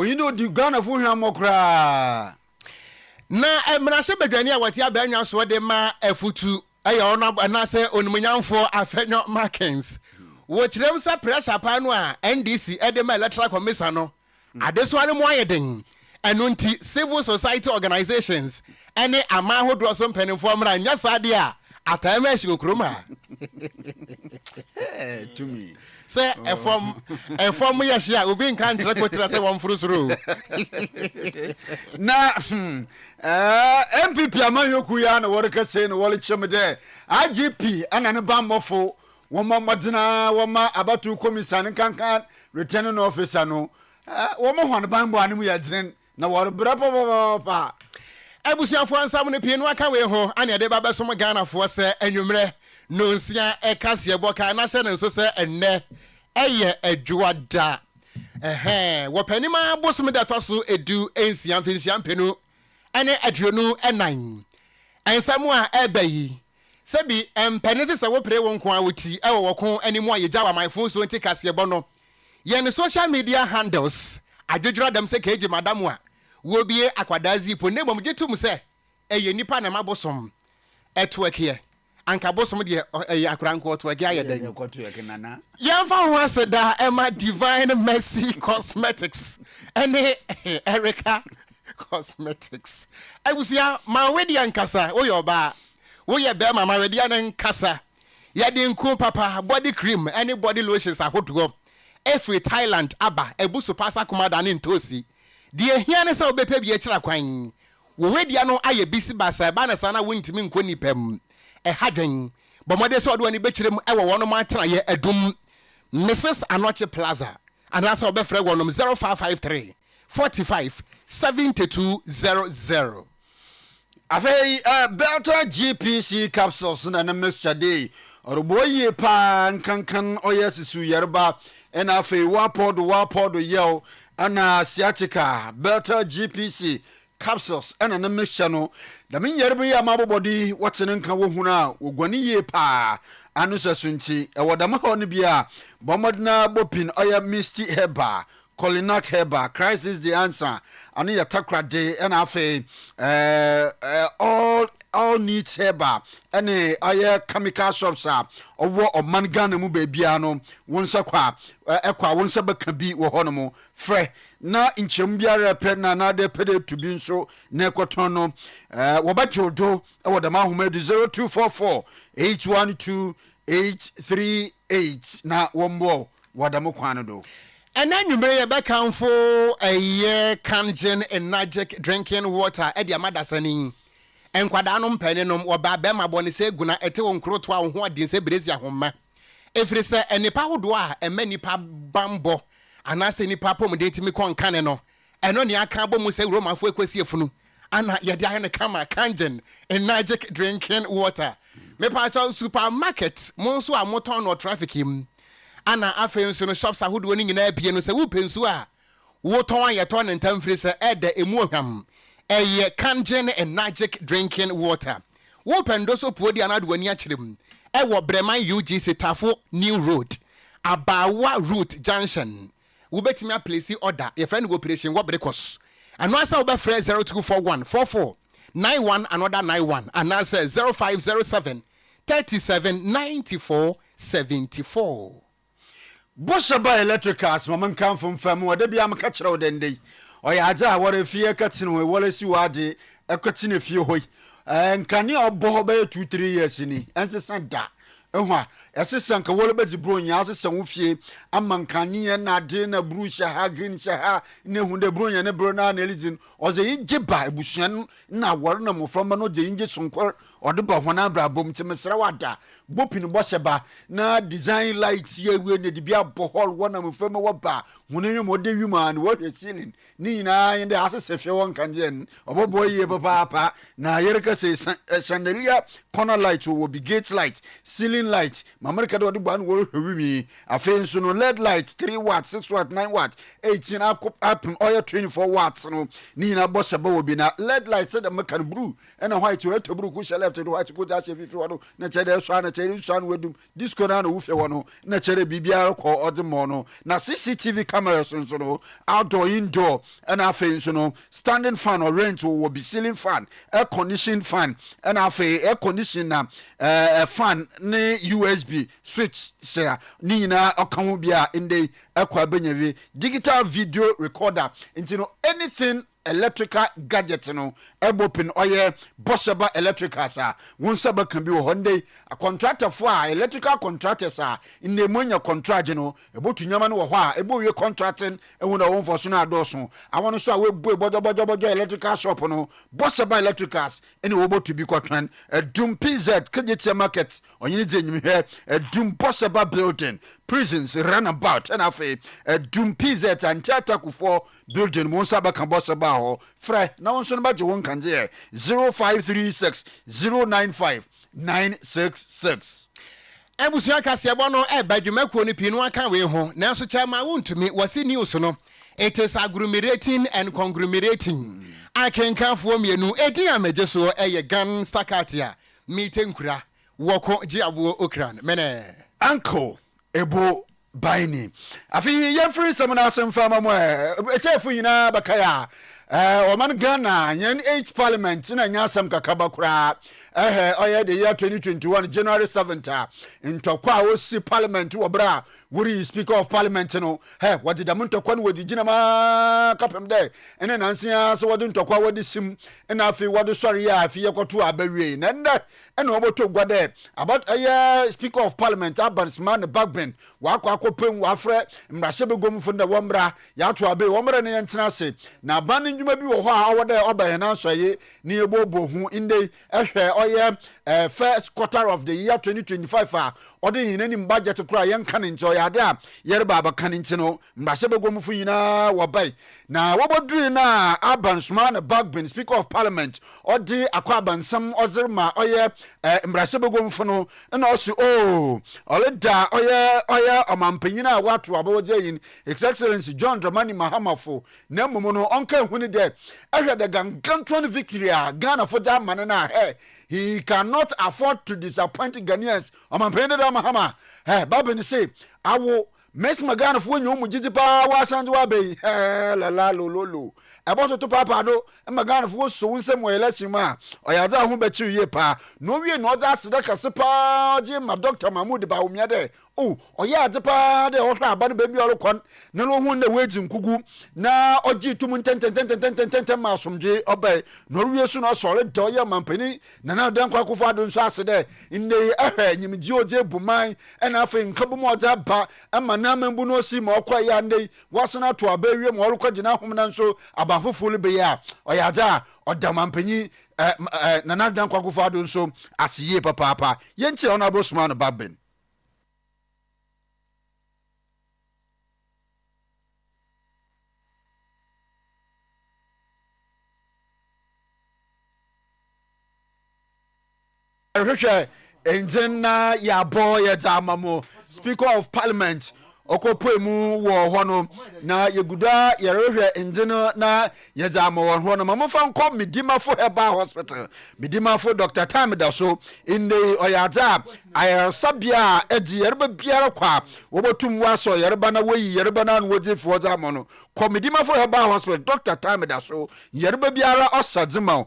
oyino di Ghana fu hwan mokra na emrashe bedwani a wati abanwa so de ma afutu aye ono na se onumunyamfo afenyo Markins wo kirem sa pressure pa no a NDC de ma electoral commission no adeso ane mo ayeden eno nti civil society organizations ene ama hodro so mpanimfo mra nya sade a atama shi okroma to me say efom yeshia obi nkan kire kotira say won furusuru na MPP amanyoku ya na worka say no wole chemde IGP ana ne bammofo woma modina woma abatu komisan kankan returning officer no woma hwan bambo anemu ya dzen na wore brapa pa abusuafo ansam ne pie no aka we ho ane de baba som Ghana fo se anwumre no nsia ekase boka na hye ne nso se enne eye adwuada wo panima bosom da toso edu ensia mfinsia mpenu ane adwonu enan ensamu a ebayi sebi empenese se wo pre won ko awoti ewo woko animu ayeja wa my phone so nti kase no ye ne social media handles adwodwura dem se keje madam a wo bie akwadazi po ne mom gitum se eye nipa na mabosom etweke anka bosom de akranko otweke ayeden yamfa ho aseda ema Divine Mercy Cosmetics ene Erica Cosmetics abusia ma wedi ankasa oyoba woye be ma wedi ankasa yade nku papa body cream any body lotions ahodo every Thailand aba ebuso pasa komada ne ntosi die hia ne se obepa bi akira kwan wo wedia no aye bisi basa ba na sana wontimi nkoni pam hadwen bomode se odo ni bekirem ewo wono ma tena ye adum Mrs. Anoche Plaza and that's our befre wonum 0553 45 7200 afei Belta GPC capsules na na mixture day oroboye pa nkankan oyesisu yerba ena afei wapodo yeo ana sciatica Belta GPC capsules ena na mixture no da min yerbe ya mabobodi watene nkan wo huna ogwani ye pa anu sasunti e wodama ho ne bia bomodna bopin oya misty heba Colinac Heba, crisis the answer. Ani ya takra de ena afe all needs Heba. Ene aye chemical shops owo oman Ghana mu bebia no wonsa kwa ekwa wonsa beka bi wo hono mo fre na inchim biara pe na de pede to bi nso na ekoton no wo ba chodo e wo da ma homa 0244 812 838 na wombo wadamo kwano do. And then you may be account for a year canjen and magic drinking water at your mother's and quadanum penenum or babema bonise guna ete on crotwa on what dinse brezia homa. If it say any powdwa and many pap bambo and as any papum date me con caneno and only a cabo muse Roma for equasi funu and yadiana kama canjen and magic drinking water. Me pacha supermarket monso a motor or trafficking. Ana afenso no shops ahodo ni nyina abie no se wo pensu a wo ton ayeton ntamfiri se ede emu ohwam eye kangen and magic drinking water wo pendo so podi anado ani akirem e wo Breman UGC Tafo New Road Abawa Route Junction wo betimi a place order your friend operation wo brekos ano asa wo be free 0241 44 91 another 91 and now say 0507 37 94 74 Boshaba electricals maman kan fom fam wo da bia am ka kire wo dendei oya aja wore fie katine wo wole si wade ekotine fie hoi nkane obo ho be 2-3 years ni ensesan da ehwa esesan ka wole beji bronya asesan wo fie amankane na de na brusha ha green sha ha ne hunde bronya ne bro na elizin oze yigiba ebusuan na wore na moframa no je yinje sonkor ode ba hona bra bom temesra wada bopin bosheba na design lights ye we ne de bia bohol wona moframa waba hunenwe mo de wima na wo ceiling ni na yende asese fie won kanjen obobo ye papa na yereka se chandelier corner light will be gate light, ceiling light. Mamarika do the ban will me. A face no LED light, 3 watts, 6 watts, 9 watts, 18 up oil 24 watts. No, Nina Bossaba will be na LED light said the American blue and a white to blue who left to white to go dash if you want to nature swan, a cherry swan with them. This corner woof one, nature BBR or the mono. Now CCTV cameras and so outdoor, indoor, and our face, standing fan or rent will be ceiling fan, air conditioning fan, and our air conditioner fan ne USB switch say Nina Okamubia in the Aquabenyevi digital video recorder into anything electrical gadget no ebopin oye bossaba electrical sa won saba can be one day a contractor for electrical contractors in the monya contract no ebotu nyama no ho a ebo we contracting e won won for so na adoso awon so we bojo electrical shop no bossaba electricals ene wo botu bi kwatwan dum PZ kagete market onye de nyim he dum bossaba building prisons runabout and afa dum PZ and Tataku for building won saba kan bossaba ho frɛ na won so no ba je won kan je 0536 095 966 Ebusia kasebo no badwumakuo no pii no aka we ho nanso chama wontumi wasi news no it is agglomerating and conglomerating akenkanfo mienu edi amaje so gan stakatia mitenkura woko giabo okran mene Uncle Ebo Baini afi yefri samana asemfa mamo echefu yina bakaya Oman Ghana yen 8 parliament na nyasam kakaba kura oye the year 2021 January 7th ntokwa osi parliament wo bra wuri speaker of parliament no wadi da ntokwa no wadi gina ma kapem de ene nansia so wadi ntokwa wadi sim ena afi wadi sori ya afi yekoto abawie na nde ene oboto gwade about speaker of parliament abansman backben wakwa akopem wafre mrahye begomfo nda wombra ya to abe wombra ne yentena se na ban ndwuma bi wo ho a awode obaye na soye ni ebobo hu inde oye first quarter of the year 2025 ode hinani budget kura yenka ne nto ya de a yereba abakan ntino mbahye begomfo nyina wobai na wobodru na abansman backben speaker of parliament ode akwa abansam ozirma oye mbrahye begomfo no na osi oleda oye amampanyina watu abawoje yin his excellency John Dramani Mahamafo na mumu no onka huni de ehwe de ganganton victory a Ghana for that man na he cannot afford to disappoint Ghanaians amampanyina da Mahama babeni say awo Mes magana fu nyu mujiji pa wasanju abe la lo about to papa do magana fu so nsem we election ma oyaza ho be chi ye pa no wie no za sida kase pa je ma Dr. Mahmoud ba umia de oya ade pa de o hwa aba no be bi olokon na no hu na weji nkugu na oji tum tenten ma somje obai no wie su no sore do ye mampani na dan kwa kofo ado nso asede nne nyimji oje buman na afa nkabu mo oja ba ama na membu no si ma okwa ya ndey wasana to abawie mo olokọ gina hom na nso abanfofo be ya oyaza odamampanyi na dan kwa kofo ado nso asiye papa yenti ona brosman babben Engine ya boy ya zamamo speaker of parliament okopemu wo hono na yeguda yerehwe engine na yezamo wo hono mamofa nkom Medimafo Herbal Hospital Medimafo Dr. Tamida so inde oyaza ayasabia edi yerba biara kwa wobotum waso yerba na woyi yerba na woje fo zamo no ko Medimafo Herbal Hospital Dr. Tamida so yerba biara osadzima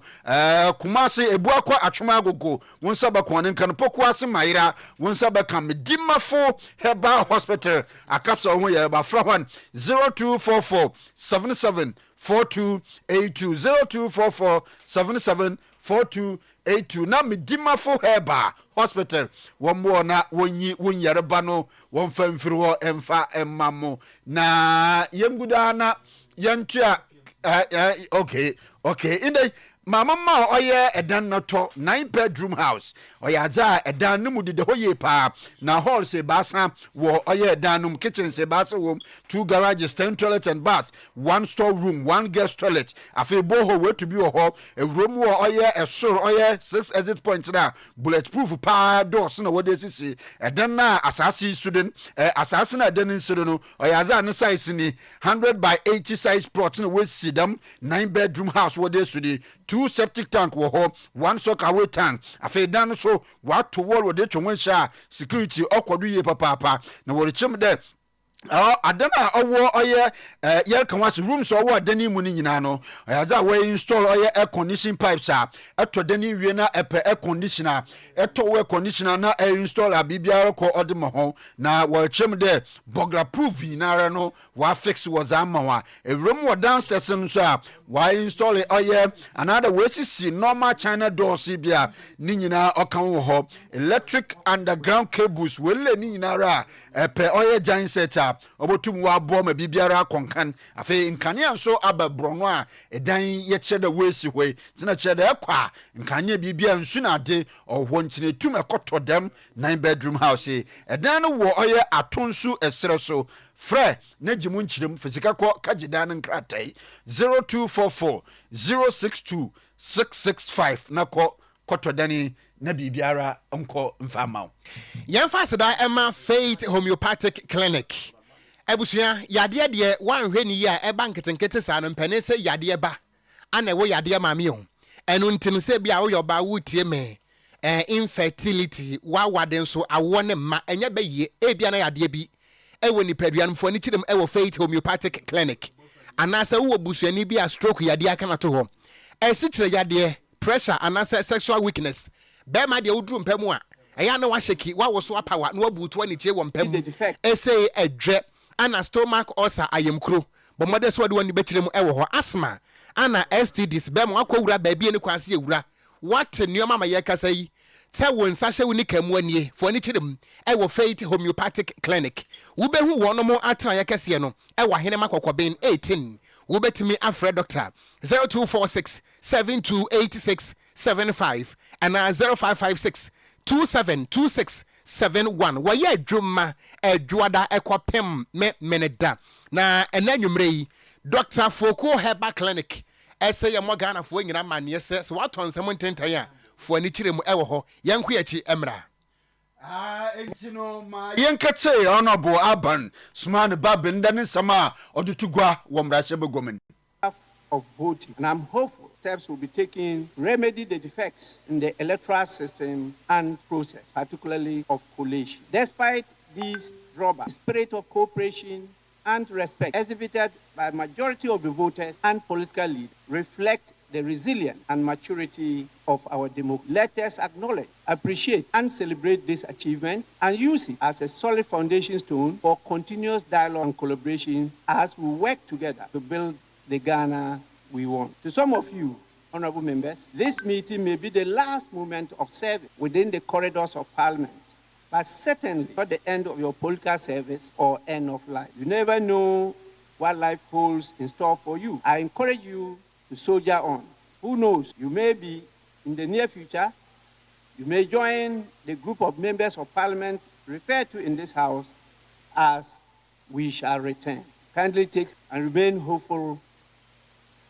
kumase ebuakwa atwoma agogo wonsaba kwanen kan pokuase mayira wonsaba kan Medimafo Herbal Hospital akasa ho ye ba fra 0244 77 4282 0244 77 4282 na Medimafo Herbal Hospital wombo na wonyareba no womfa mfiri ho emfa emmamo na yemguda na yentua okay inde mama ma oye edan no to 9-bedroom house oye aza edan no mu de ho ye pa na hall se basa wo oye edan no kitchen se basa wo 2 garages 10 toilet and bath 1 store room 1 guest toilet afi boho we to be ho a room wo oye esoro oye 6 exit points na bulletproof pa doors na wo de sisi edan na asasi suden asasi na edan nsuru no oye aza ne size ni 100 by 80 size plot na we sidam 9-bedroom house wo de sudi 2 septic tank wo ho 1 sockaway tank afi dan so what to wall wo de twon sha security okodu ye papa na wo rechem de adana owo oye ye kan was rooms owo adani mu ni nyina no ayaza we install oye air conditioning pipes eto dani wie na epe air conditioner eto we conditioner na install abibia ko odimo ho na wo chem de burglar proof na no wa fix was amawa a room wo downstairs no so wa install oye another we see normal china doors bia ni nyina okan wo ho electric underground cables we le ni nyina ra epe oye giant setup obotum wa bo ma bibiara konkan afi nkania nso ababro no a edan ye chede wesi hoi tina chede ekwa nkania bibia nsu na ade ohwo ntine tum ekoto dem 9-bedroom house edan no wo oye atonsu esere so fre na jimu nchirem fisika ko kajidan nkratai 0244 062 665 na ko kotodani na bibiara nko mfama yemfa seda ema Faith Homeopathic Clinic ebusuya yade de wanhwe ni ya eba nketenkete sa no mpane se yade ba ana wo yade maame ho enu ntinu se bia wo yoba wutie me infertility wa wade nso awo ne ma enye be ye ebia na yade bi ewo ni paduanfo ni chirem ewo Faith Homeopathic Clinic anasa wo busuani bi a stroke yade aka na to ho esikyire yade pressure anasa sexual weakness be ma de woduru mpamu a eya na wa sheki wa wo so apawa na wabutu ani chie wo mpamu ese edwe ana stomach ulcer ayemkro bomode so de woni bekirem ewo ho asthma ana STDs be mo akowura ba bie ne kwanse ewura what nioma ma yekasa yi se won sahye woni kamu anie fo ni kirem ewo Faith Homeopathic Clinic wo behu wono mo atra yekase no ewo hene makokoben 18 wo betimi afre doctor 0246 7286 75 and 0556 272671 waye adwuma adwada ekopem me meneda na enanwumre yi Dr. Foko Herbal Clinic ese ye mo Ghana fo nyina mane se so watonsem ntentan a fo ani kirem ewo ho yenko yachi emra entino ma yenkete honorable Aban Sman Babin dan sama odutugwa wo mrahye begomen of voting, and I'm hopeful steps will be taken to remedy the defects in the electoral system and process, particularly of collation. Despite these drawbacks, the spirit of cooperation and respect exhibited by majority of the voters and political leaders reflect the resilience and maturity of our democracy. Let us acknowledge, appreciate, and celebrate this achievement and use it as a solid foundation stone for continuous dialogue and collaboration as we work together to build the Ghana we want. To some of you, honorable members, this meeting may be the last moment of service within the corridors of Parliament, but certainly not the end of your political service or end of life. You never know what life holds in store for you. I encourage you to soldier on. Who knows, you may be in the near future, you may join the group of members of Parliament referred to in this House as we shall return. Kindly take and remain hopeful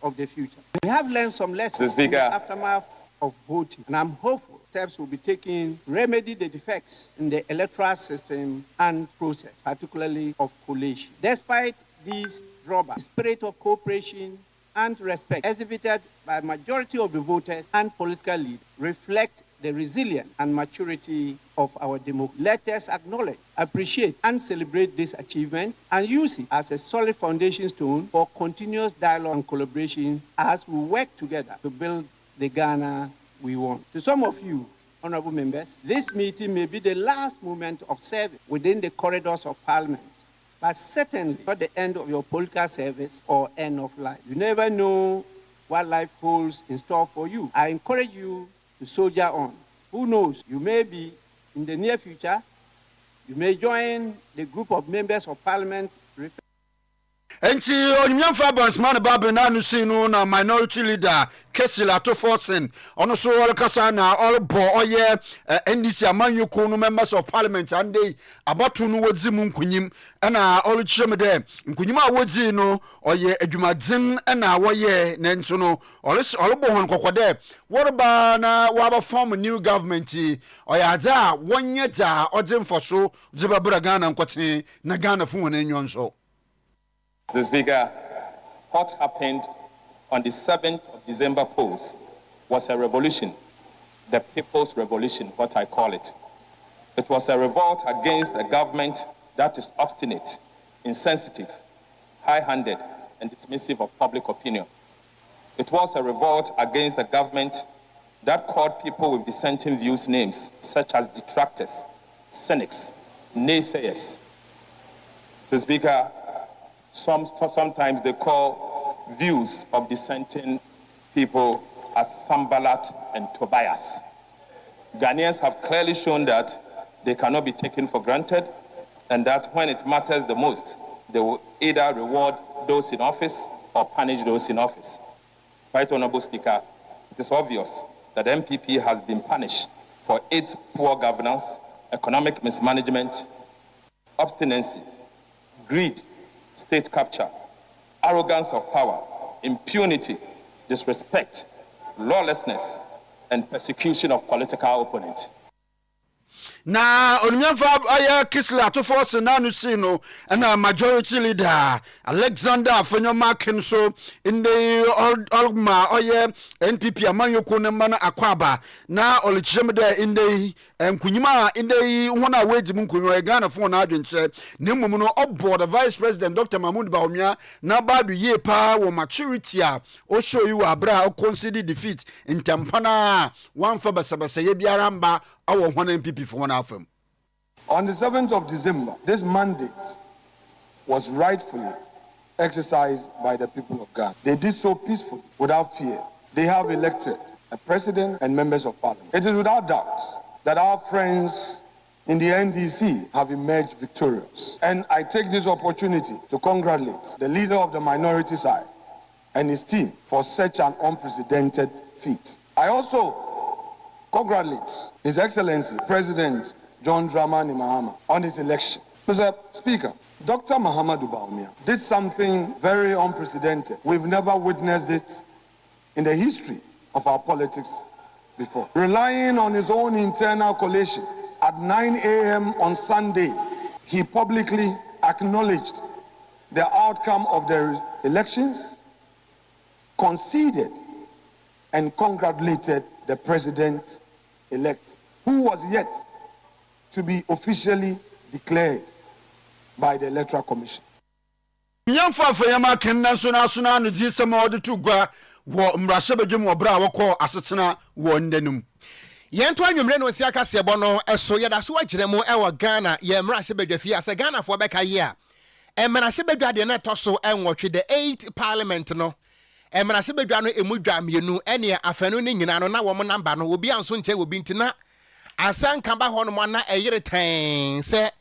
of the future. We have learned some lessons in the aftermath of voting, and I'm hopeful steps will be taken to remedy the defects in the electoral system and process, particularly of collation. Despite these drawbacks, the spirit of cooperation and respect exhibited by majority of the voters and political leaders reflect the resilience and maturity of our democracy. Let us acknowledge, appreciate, and celebrate this achievement and use it as a solid foundation stone for continuous dialogue and collaboration as we work together to build the Ghana we want. To some of you, honorable members, this meeting may be the last moment of service within the corridors of Parliament, but certainly not the end of your political service or end of life. You never know what life holds in store for you. I encourage you to soldier on. Who knows, you may be in the near future, you may join the group of members of Parliament Enti onyamfa Bansman Babe na no si no na minority leader Kesila to Forsen ono so all kasa na all bo oye NDC amanyuko no members of parliament and they abatu no wodzi mu nkunyim na all chim de nkunyim a wodzi no oye adwumadzen na woye na nso no all bo hon kokode worba na waba form new government oye aja wonye ja odemfo zibabra Ghana nkote na Ghana fu won enyon so. Mr. Speaker, what happened on the 7th of December polls was a revolution, the people's revolution, what I call it. It was a revolt against a government that is obstinate, insensitive, high-handed, and dismissive of public opinion. It was a revolt against a government that called people with dissenting views names, such as detractors, cynics, naysayers. Mr. Speaker, sometimes they call views of dissenting people as Sambalat and Tobias. Ghanaians have clearly shown that they cannot be taken for granted and that when it matters the most, they will either reward those in office or punish those in office. Right, Honorable Speaker, it is obvious that MPP has been punished for its poor governance, economic mismanagement, obstinacy, greed, state capture, arrogance of power, impunity, disrespect, lawlessness, and persecution of political opponents. Na onyanfa aya Kisla to force na no see no na majority leader Alexander Afenyoma Kenso in the Olma oye NPP amanyoko ne ma na akwaba na olichim there in the nkunyima in the wona wage mu nkunyo Ghana fo na adwenche ne mmom no obo the vice president Dr. Mahmoud Bawumia na badu ye pa wo maturity a o show you abra o consider defeat in tampana one for basabasa ye biara mba awo hwana MPP for one afem. On the 7th of December, this mandate was rightfully exercised by the people of Ghana. They did so peacefully, without fear. They have elected a president and members of parliament. It is without doubt that our friends in the NDC have emerged victorious. And I take this opportunity to congratulate the leader of the minority side and his team for such an unprecedented feat. I also congratulate His Excellency President John Dramani Mahama on his election. Mr. Speaker, Dr. Mahamudu Bawumia did something very unprecedented. We've never witnessed it in the history of our politics before. Relying on his own internal collation, at 9 a.m. on Sunday, he publicly acknowledged the outcome of the elections, conceded and congratulated the president-elect, who was yet to be officially declared by the Electoral Commission. Nyamfa Fayama Kenna Suna no disema ode to gwa wo mrahye bedwem obra wokọ asetena wo ndanum. Yento anwumre no si aka sebo no eso yeda so agire mu e wo Ghana ye mrahye bedwafie ase Ghana fo beka ye a emrahye bedwade na toso enwotwe the 8th parliament no emrahye bedwa no emudwa mienu ene afanu ni nyina no na wo mo namba no obi anso nche obi ntina asanka ba ho no mo na eyere tan se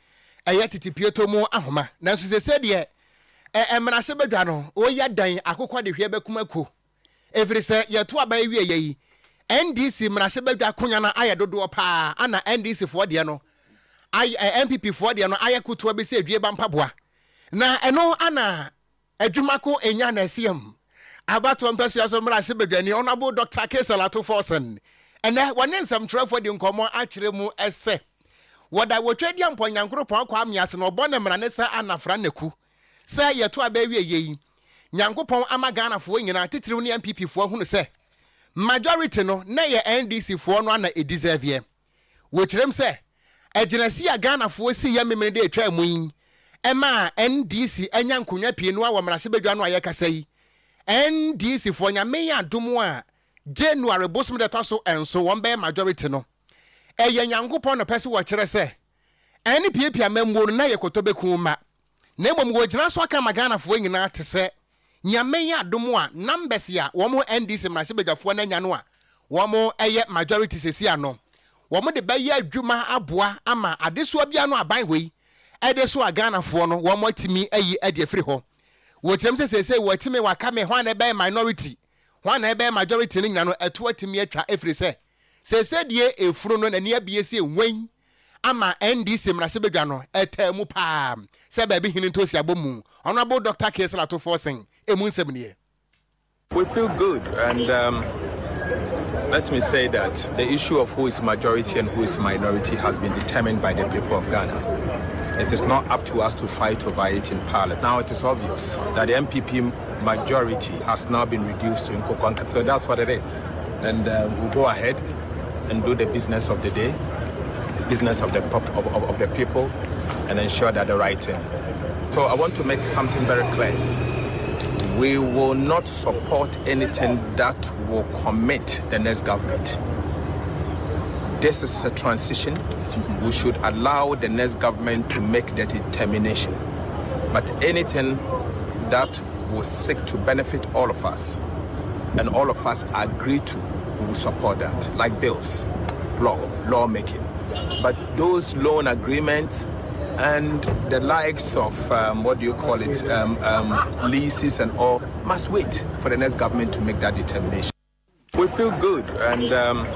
eye titipieto mu ahoma na so se de emrahye bedwa no o ya dan akokwa de hwe bekumako every se ye to aba ewie yi NDC mrahye bedwa konya na aye dodo pa ana NDC fo de no MPP fo de no aye kuto be se adwie ba mpaboa na eno ana adwumako enya na siem abato mpasua so mrahye bedwa ni honorable Dr. Kesila to Forsen ene wone nsam trafo de nkomo akire mu ese woda wotwedi amponyankoro pon kwa amiase no obo ne mrane sa anafra naku sa yeto abawie yi nyankopon ama Ghana fo nyina titiriw ne MPP fo hunu se majority no na ye NDC fo no ana deserve ye wotirem se agenasi ya Ghana fo si ya memene de atwa mu yin ema NDC anya nkonya pie no a mrahye bedwa no ayeka yi NDC fo nya me ya dum a January bosom de toso enso won be majority no eye nyankopon no pese wo kire se ene piepia memwo no na ye kotobeku ma na emom wo gina so aka magana fo nyina te se nyame ya dom a numbers ya wo mo NDC mrahye bedwafo na nya no a wo mo eye majority sesi ano wo mo de baye adwuma aboa ama adeso bia no aban wei ede so agana fo no wo mo timi ayi ade afiri ho What you say what me wa come one be minority one be majority ning na no eto atimi atwa efri say die efunu no na ne abiese wen ama NDC mrase bedwa no etamu pa say ba bi hini to si abomu honorable Dr. Kesela to forcing emu nsem ne. We feel good, and let me say that the issue of who is majority and who is minority has been determined by the people of Ghana. It is not up to us to fight over it in Parliament. Now it is obvious that the MPP majority has now been reduced to Okran Uncle. So that's what it is. And we'll go ahead and do the business of the day, the business of the people, and ensure that the right thing. So I want to make something very clear. We will not support anything that will commit the next government. This is a transition. We should allow the next government to make the determination. But anything that will seek to benefit all of us, and all of us agree to, we will support that, like bills, lawmaking. But those loan agreements and the likes of, leases and all, must wait for the next government to make that determination. We feel good, and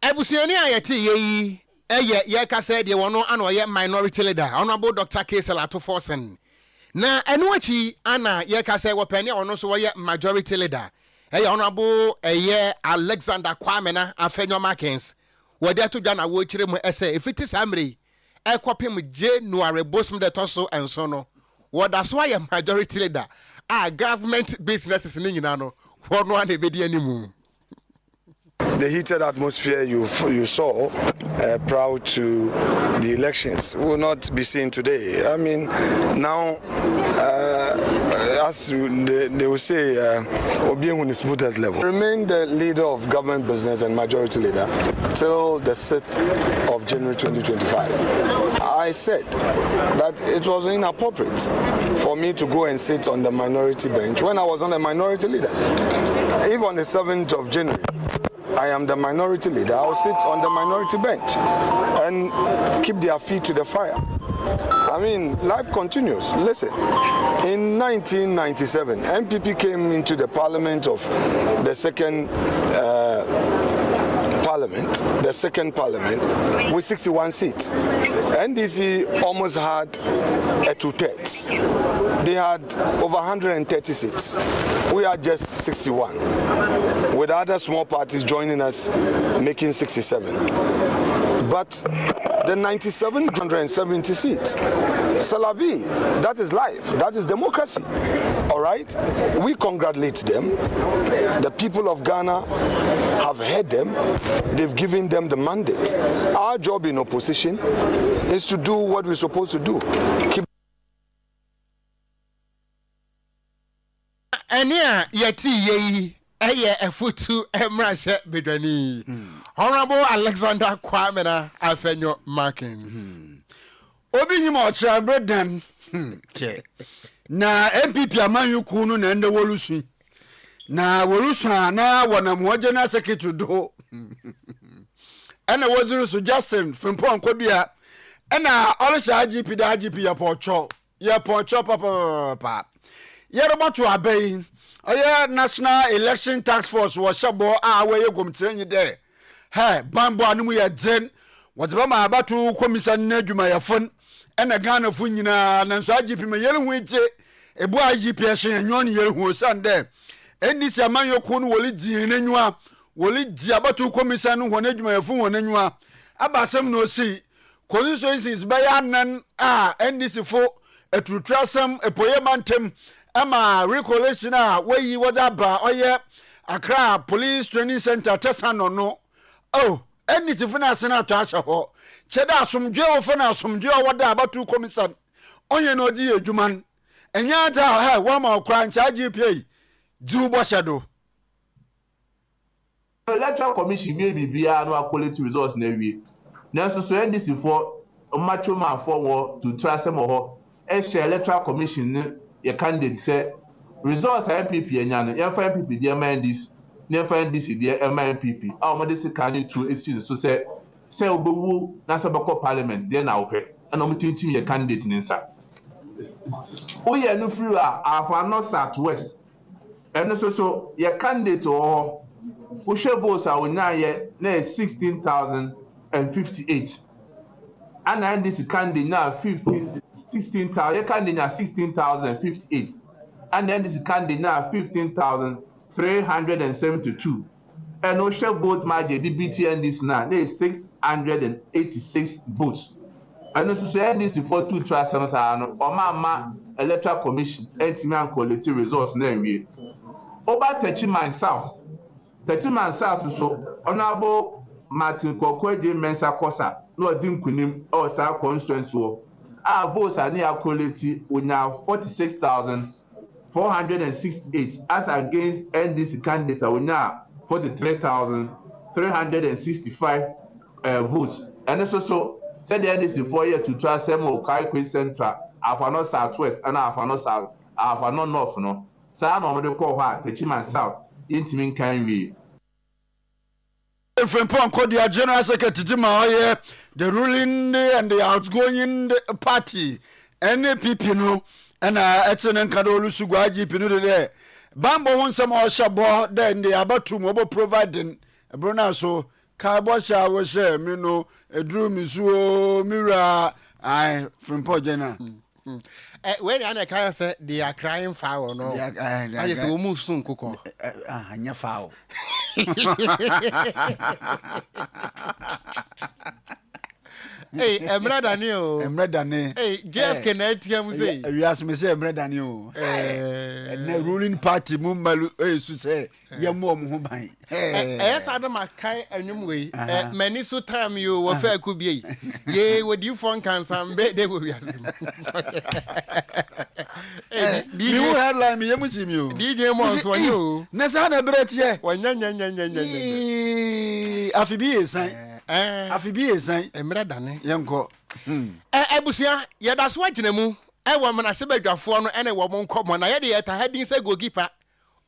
Ebusiani ayeti ye ka say de wono ana ye minority leader honorable Dr. Kesela to forcing na enu achi ana ye ka say wo pani ono so ye majority leader honorable Alexander Kwame na Afenyo Markins wo de to dwa na wo kire mu ese if it is amri ekopem January bosum de toso enso no wo da so ye majority leader government businesses ni nyina no wono ana be di animu. The heated atmosphere you saw prior to the elections will not be seen today. I mean, now, as they will say, Obiang on the smoothest level. Remain the leader of government business and majority leader till the 6th of January 2025. I said that it was inappropriate for me to go and sit on the minority bench when I was on the minority leader. If on the 7th of January, I am the minority leader, I'll sit on the minority bench and keep their feet to the fire. I mean, life continues. Listen, in 1997, MPP came into the parliament of the second parliament with 61 seats. NDC almost had a 2/3. They had over 130 seats. We had just 61, with other small parties joining us, making 67. But the 97 170 seats, c'est la vie. That is life. That is democracy. All right? We congratulate them. The people of Ghana have heard them. They've given them the mandate. Our job in opposition is to do what we're supposed to do. Enia yeti yeyi eye efutu emrashe bedwani. Honorable Alexander Kwame na Afenyo Markins. Obi nyima ochambre dem. Na MPP amanyu kunu na ende wolusu. Na wolusu na wana mwaje na secretary do. Ena waziri su Justin Frimpong Kodua. Ena olisha IGP da IGP ya pocho. Ya pocho papa. Yeroboto abey. Oye National Election Task Force was shabo we gomtrenyi de. Hey, bambo anu ya den. Whatever my abatu commission neduma ya fun. Ena Ghana fu nyina na nso IGP me yele hu etie. Ebu IGP ehyen nyon yele hu sande. Eni si amanyo kunu woli di enenwa. Woli di abatu commission hu neduma ya fu wonenwa. Abasem no si. Constituencies baya nan NDC fo etutrasem epoye mantem ama recollection weyi wada oye Accra Police Training Center tesano no NDC fo na sena to ahye ho cheda asomdwe wo fo na asomdwe wada abatu commission onye no di edwuman enya ta wa ma okra ncha GPA du bo shadow electoral commission be bibia no quality results na wie nanso so NDC for macho man for wo to trust them ho electoral commission ye candidate say results MPP enya no ye fa MPP dey NDC ne fa NDC dey MPP mo dey candidate to esi so say obewu na so be parliament dey na wo pe na mo tintim ye candidate ni nsa Oye no free afa north southwest. And so your candidate or who share votes are now 16,058. And this candidate now 16,000. Your candidate now 16,058. And then this candidate now 15,372. And no share vote margin DBT and this now 686 votes. And also this for 2 transactions or Mama Electoral Commission and quality results na we. Over 30 man south so Honorable Martin Kokweje Mensa Kosa no dinkunim or South constituency. Our votes are near quality with now 46,468 as against NDC candidate with now 43,365 votes. And also said the NDC 4 years to try some Okaikwe Central, Afano Southwest, and Afano South, Afano North, no. San of the Koha, the Chiman South, Intimin Kanwi. From Ponko, General Secretary, the ruling and the outgoing party, NPP, no, and Ethan and Kadolu Sugwaji Pinu there. Bambo wants some more shabo, then they are about to mobile providing Bruna so. Kabosha was a drew Mizuo Mira, I from Pojana. When I can say they are crying foul, no, I just will move soon, Coco. And your foul. Hey, Emra Daniel. Hey, Jeff Kennedy, say. You ask me, say, Emra Daniel. And the ruling party, Mummalu, to say, Yamom Humai. Yes, Adam Makai and Yumway. Many so time you were fair could be. Yea, would you phone can some bed they will be as you headline me, you. DJ Mons, when you. Nazana Brett, yeah. When Afibi is, Afibi is, Emra Daniel. Yanko. Ebusia, yeah, that's what you know. I want when I say your phone and a woman come on. I had the heading say goalkeeper.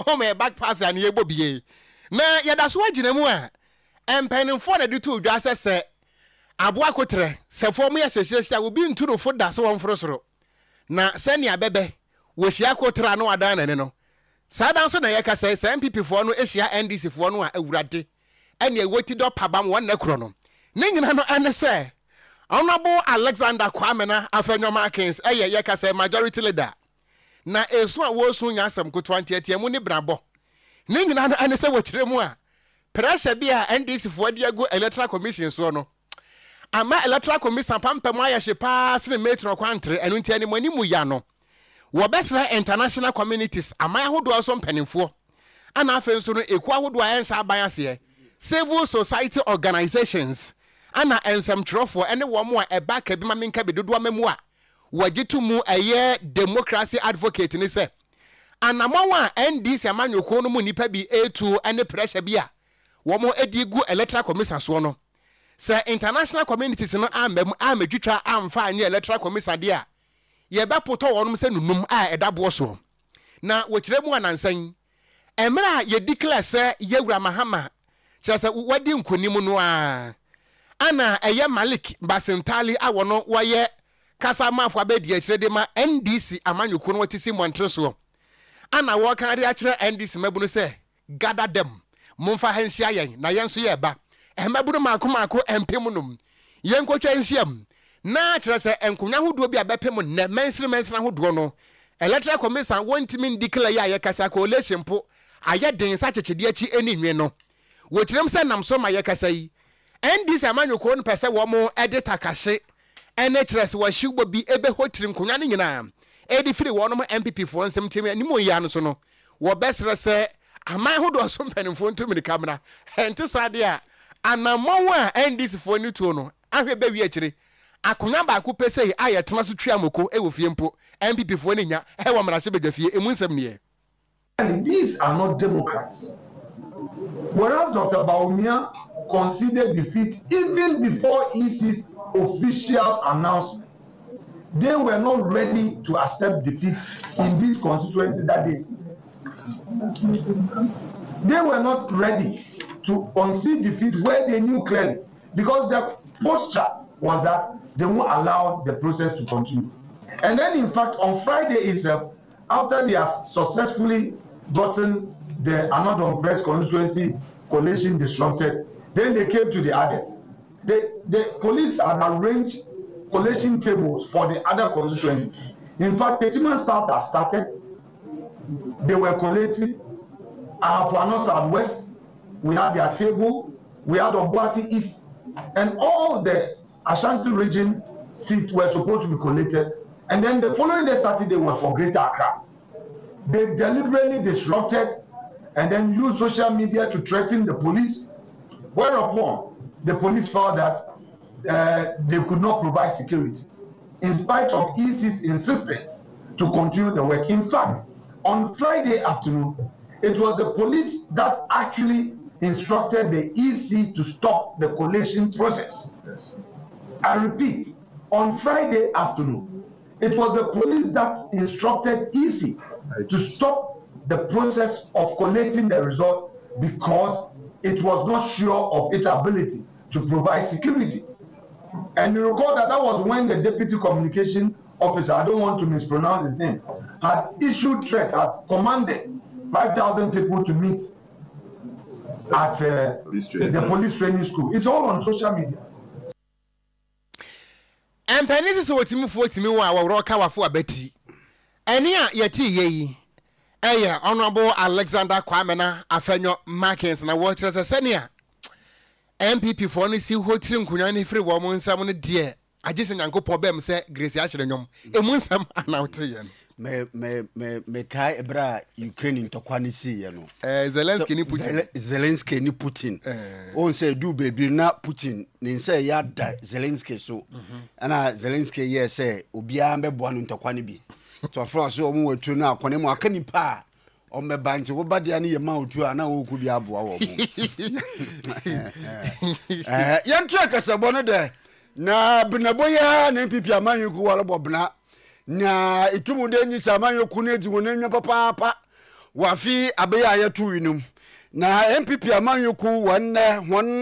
Oh, my back pass and ye bobby. Now, yeah, that's what you know. And penning for the two just say, Abuakotre, say for me as a sister will be into the foot that's one for us. Now, send ya baby, wish Yakotra no adana no. Sadan so na yaka say, some people for no Asia NDC for no a rati. And ye waited up Pabam 1 necrono. Ningin no and say, Honorable Alexander Kwamena, Afenyo Markins, yaka say majority leader. Na eswa wo so nyasam ko 20 mu ni brabo ningina na ane se wochire mu a pressure bia NDC fo dia go electoral commission so no ama electoral commission pampam ayehye pass ne metro kwantre enu ntia ni mani mu ya no wo besra international communities ama ahodo so mpanimfo ana afen so no eku ahodo ayensa abayase civil society organizations ana ensem trofo ene wo mu a eba ka bi ma menka bi dodo amamu a wajitu mu eye democracy advocate ni se anamawa NDC amanyoko no mu nipa bi A2 ene pressure bi a wo mo edigu electoral commission so no se international communities no amadwitwa amfa anye electoral commission de a ye bepoto wonum se nunum a edabo so na wokire mu anansan emra ye declare se yewura mahama chese wadi nkonim no a ana eye Malik Basentali a wono woye kasa mafo abedi akire ma NDC amanyoko no watisi montre so ana wo kan ade akire NDC mabuno se gather them momfa hanhia yen na yen so ye ba mabuno mako empem num yen kwotwa nhyiam na akire se enkonya hodo bi abepem ne mensire hodo no electoral commission wontimi declare ya ye kasa coalition po aye den sa chechede achi enenwe no wotirem se nam so ma ye kasa yi NDC amanyoko no pese wo mo edita kase NHS wa shubo bi ebe hotiri nkonya ne nyina edi firi wonom MPP fo nsem temi ni mo ya no so no wo besre se aman hodo so mpanimfo ntumi ni kamera ente sade a anamawo a NDC fo ni tuo no ahwe be wi akire akonya ba ko pese aye tema so twia moko e wo fie mpo MPP fo ni nya e wo mara se bedafie emu nsem ne And these are not Democrats. Whereas Dr. Baumia conceded defeat even before EC's official announcement, they were not ready to accept defeat in these constituencies that day. They were not ready to concede defeat where they knew clearly, because their posture was that they won't allow the process to continue. And then, in fact, on Friday itself, after they have successfully gotten the Anadolu Press constituency coalition disrupted, then they came to the others. The police had arranged coalition tables for the other constituencies. In fact, Petiman South has started. They were collating. Afano Southwest, we had their table. We had Obuasi East, and all the Ashanti region seats were supposed to be collated. And then the following day, Saturday, was for Greater Accra. They deliberately disrupted and then used social media to threaten the police, whereupon the police felt that they could not provide security, in spite of EC's insistence to continue the work. In fact, on Friday afternoon, it was the police that actually instructed the EC to stop the collation process. Yes. I repeat, on Friday afternoon, it was the police that instructed EC to stop the process of collating the result because it was not sure of its ability to provide security. And you recall that was when the deputy communication officer, I don't want to mispronounce his name, had issued threat, had commanded 5,000 people to meet at the police training school. It's all on social media. And Penny is what you for me while we're cover for Betty. And here, ye, Honorable Alexander Kwamena, Afenyo Markins, and I watch as a senior MPP for only see what Kunani free woman, someone dear. I just and Uncle Pobem say Grace Ashram, a Munsam Anautian. Me kai ebra Ukraine to kwani si ye no Zelensky ni Putin Zelensky ni Putin on say do baby na Putin ni say ya da Zelensky so ana Zelensky ye say obia mbebo no to kwani bi to for so omo watu na akone mu aka nipa o meba nti wo bade na ye ma otu ana wo ku bi aboa wo mo yantu akasabo no de na benaboya na MPP amanyu ku wala bobna na itumu de nyi samanyo kunedi wonenwa papa wafi abeya yetu winum na MPP amanyo ku won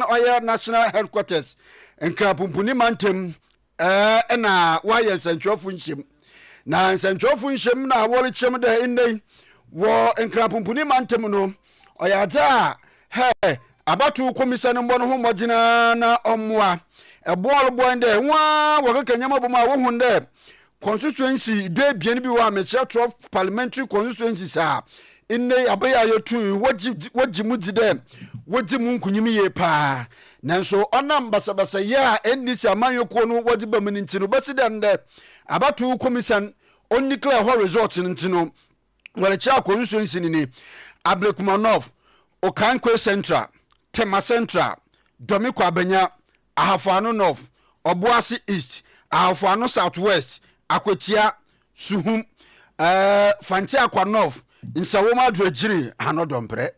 oye national headquarters enka pumpuni mantem na waye nsantwofu nhyem na nsantwofu nhyem na wole chem de indai wo enka pumpuni mantem no oyata he abatu komisane mbono ho mogina na omwa ebolo boende wa wakanyama boma wo hunde constituency de bien bi wa meche 12 parliamentary constituency sa inne abaya yetu waji mudi dem waji mu nkunyimi ye pa nanso onam basabasa ya NDC amanyoko no waji bamini ntino basidande abatu commission on declare ho result ntino wale cha constituency ni Ablekumanov Okanko Central Tema Central Domiko Abenya Ahafano North Obuasi East Ahafano Southwest Akwetia Suhum Fanti Akwa North Nsawoma Dwejiri Hanodompre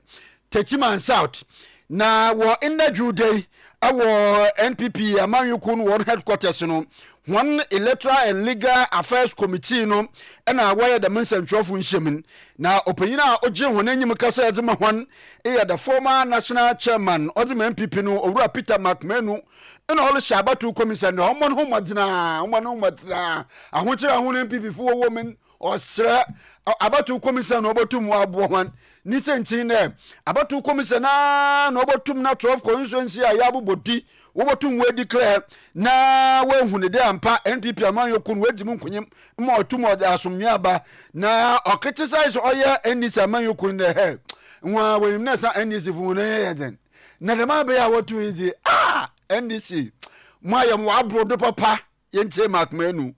Techiman South na wo indaju day awo NPP amanyuku no one headquarters no one electoral and legal affairs committee no na wire the Centrofu Nshemin na opanyina oje honanyim kasa edema hwan the former national chairman of the MPP no Owura Peter McMenu na all Shabatu commission no omon ho madina ahoche ahun MPP fo women osra abatu commission no obotum abo hwan ni sentin na abatu commission na no obotum na 12 constituency ayabu bodi wobotum we declare na we hunu de ampa NPP amanyoko no wajimu nkunyim ma otum asomnua aba na o criticize oya NDC amanyoko ne he nwa we na sa NDC fu na yeden na de ma be ya wotu iji NDC mo ayam wa abrodo papa yentie makmanu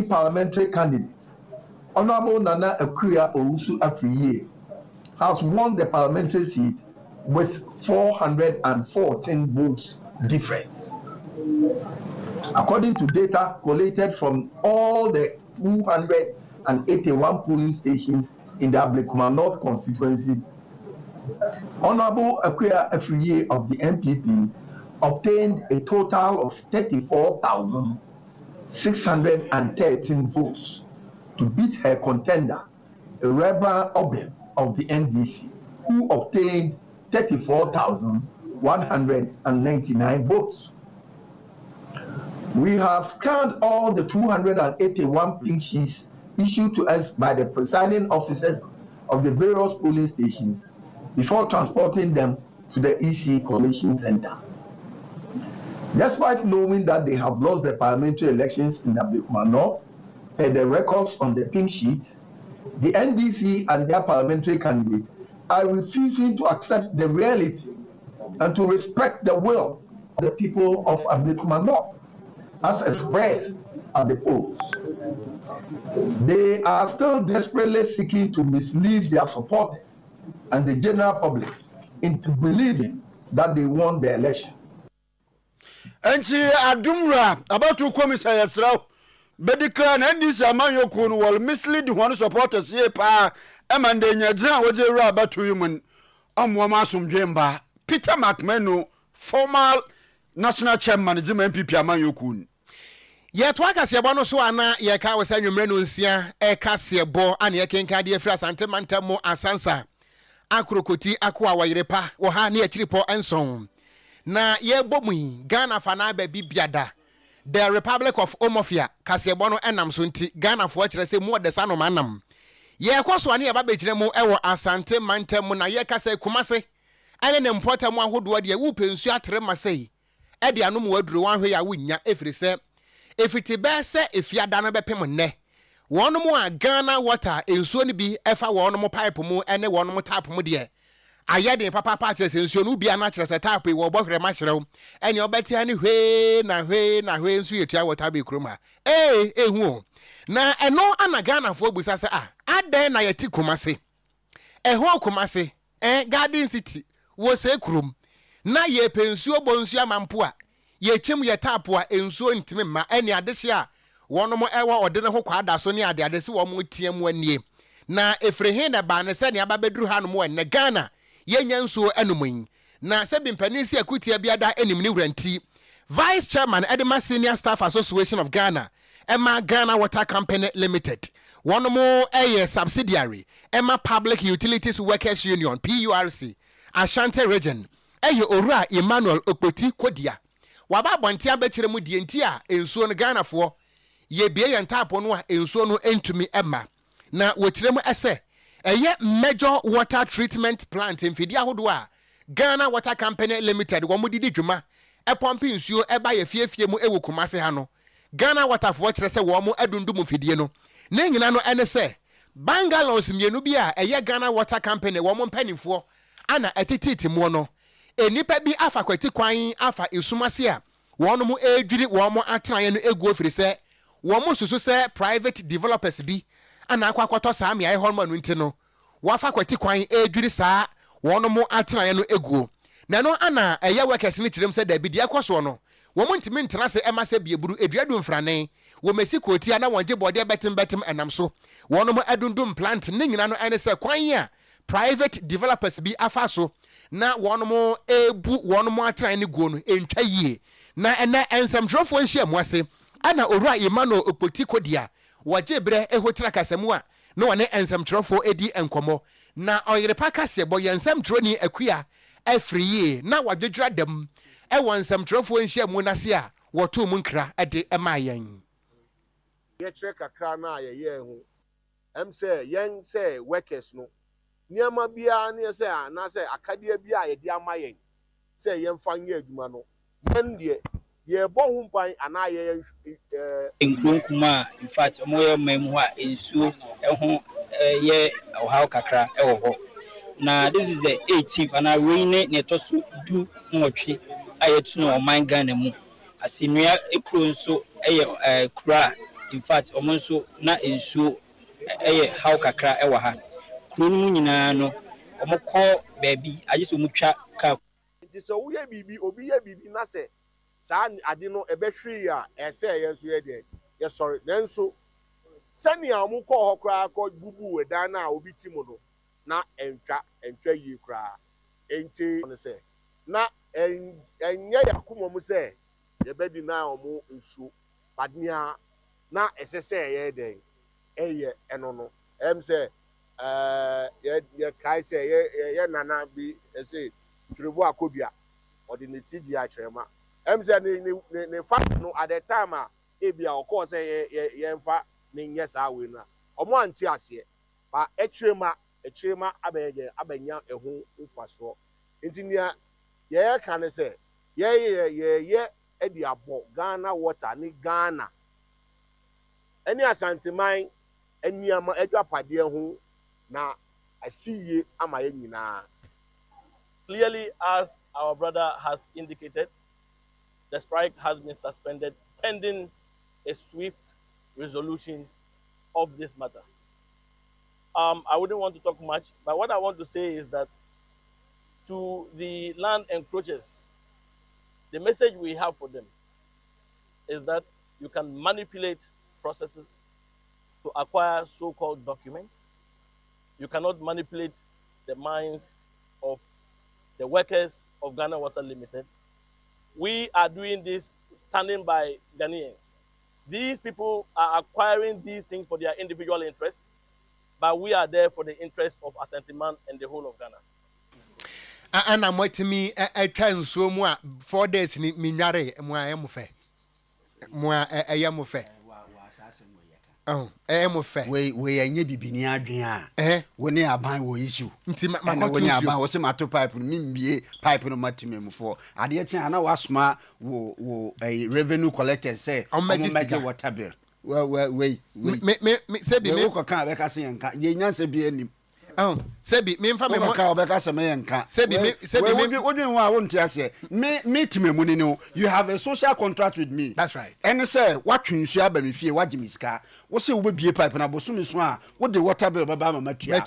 parliamentary candidate Honorable Nana Akuya Owusu Afriye has won the parliamentary seat with 414 votes difference. According to data collated from all the 281 polling stations in the Ablekuma North constituency, Honorable Akuya Afriye of the MPP obtained a total of 34,613 votes to beat her contender, Oyerepa Evening of the NDC, who obtained 34,199 votes. We have scanned all the 281 pink sheets issued to us by the presiding officers of the various polling stations before transporting them to the EC Collation Center. Despite knowing that they have lost the parliamentary elections in Ablekuma North per the records on the pink sheet, the NDC and their parliamentary candidate are refusing to accept the reality and to respect the will of the people of Ablekuma North as expressed at the polls. They are still desperately seeking to mislead their supporters and the general public into believing that they won the election. Enti adumra about to come say yesraw be declare na ndis amanyoko no will mislead one supporters here pa emande nyadza woje wura about human amwoma asomdwemba Peter McMenu formal national chairman di MPP amanyoko ye to akasebo no so ana ye ka we sanwumre no nsia e kasebo ana ye kenka de afira sante mantamo asansa akrokoti akwa Oyerepa wo ha na akiripo enson na ye bomu Ghana fana ba bibiada the Republic of Omofia kasebo no enam so nti Ghana fo akire se mu de sano manam ye kwaso ane ye ba be kire mu ewo asante mantamo na ye kasa kumase ane ne mpota mu ahodo de wo pensu atre masei e de anom waduru wanhwe ya wonya efiri se efiti be se efiada no bepem ne wonom a Ghana water ensuo ni bi efa wonom pipe mu ene wonom tap mu de ayede papa kire se ensuo no bia na kire se tap wo bohwere ma kire wo ene obeti ani hwe na ensuo yetua water be kroma ehu na eno ana Ghana fo busa se aden na yeti kumase eho kumase Garden City wo se krom na ye pensuo bonsu amampo a ye chim ye tapo a ensuo ntime ma ene adehye a wonom ewa ode ne ho kwada so ne adese wo mo tiam anie na efrehin na ba ne se ne ababeduru hanom ene Ghana ye nyansuo enumun na se bimpanisi akutia biada enim ne wranti Vice Chairman Edema Senior Staff Association of Ghana Emma Ghana Water Company Limited wonom subsidiary Emma Public Utilities Workers Union PURC Ashanti Region Ora Emmanuel Okpoti Kodia waba bonti abekire mu die nti a ensuo no Ghana fo ye bie ye ntapo no a ensuo no entumi emma na wotire mu ese major water treatment plant mfidi ahodo a Ghana Water Company Limited wo modidi dwuma epompi ensuo eba ye fiefie mu ewo kumase ha no Ghana Water fo kire se wo mo adundum mfidie no ne nyina no ene se bungalows mienu bi a Ghana Water Company wo mo mpanimfo ana etititi mu no enipa bi afa kwati kwan afa esumase a wonom edwiri womo atraye no egu ofiri se womo susu se private developers bi ana akwakoto saa me ai horma no nti no wafa kwati kwan edwiri saa wonom atraye no egu na no ana workers ni kirem se da bi de akoso no womo ntimi ntra se ema se bieburu eduadu mfrane wo mesi koti ana wonje bode betem enam so wonom adundum plant ne nyina no ene se kwan a private developers bi afa so na wonom ebu wonom atran ne guo no entwa yie na ena ensamtrofo nhia mu ase ana owura Emmanuel Okpoti Kodia waje bre ehotira kasemu a na wone ensamtrofo edi enkomo na Oyerepa kasebo yensamtroni akua afriye na wadwedwra dam ewo ensamtrofo nhia mu nase a woto mu nkra ede emayen ye check akra na ye hu say yen say workers no niama bia ne se na se akadia bia ye di amayen se ye mfanye adwuma no yen de ye bo humpan ana ye nkronkuma in fact omo ye memu a ensuo eho ye ohaw kakra ewo ho na this is the 18th and we ne toso du nwotwe ayetu no oman Ghana mu asenua ekro nso eye kura in fact omo nso na ensuo eye haw kakra ewo ha kronu nyina no omukọ baabi ajeso mutwa ka nti so wo ye bibi obi ye bibi na se saa ade no ebehwe a ese ye nso ye de ye sorry nanso sani amukọ ho kra ko bubu wedan na obi timo no na entwa yi kra enti no se na enye yakomo mu se ye bedi na omo nsu badnia na ese se ye den eye eno no say ye kai say ye nana bi say turubu akobia odiniti di atrema say ne fact no at the time ebia of course ye mfa ne nyesa awe na omo anti ase ba echirema abenya ehu mfaso ntinia ye ka ne say ye edi abo Ghana water ni Ghana any asanteman eniama edwapade ho na asiye amaye nyina. Clearly, as our brother has indicated, the strike has been suspended pending a swift resolution of this matter. I wouldn't want to talk much, but what I want to say is that to the land encroachers, the message we have for them is that you can manipulate processes to acquire so-called documents. You cannot manipulate the minds of the workers of Ghana Water Limited. We are doing this standing by Ghanaians. These people are acquiring these things for their individual interest, but we are there for the interest of Asante-Man and the whole of Ghana. And I'm waiting me a time so more 4 days in Minare, Moamufe. Moamufe. Oh, fair. We are nye bibini adwen a woni aban wo issue nti woni aban wo se mato pipe no mbie pipe no matimem for ade chen na wasoma wo revenue collector say omo water bill we say bi me ko kan be ka se yanka ye nyanse bi anim Sebi, me mfa me mo ka obeka se me yanka. Sebi me odwen ho a wonte ase. Me timemu ni no. You have a social contract with me. That's right. And say what twinsu aba me fie wagye misika. Wo se wo bebie pipe na boso so a wo de water bill baba ma matua.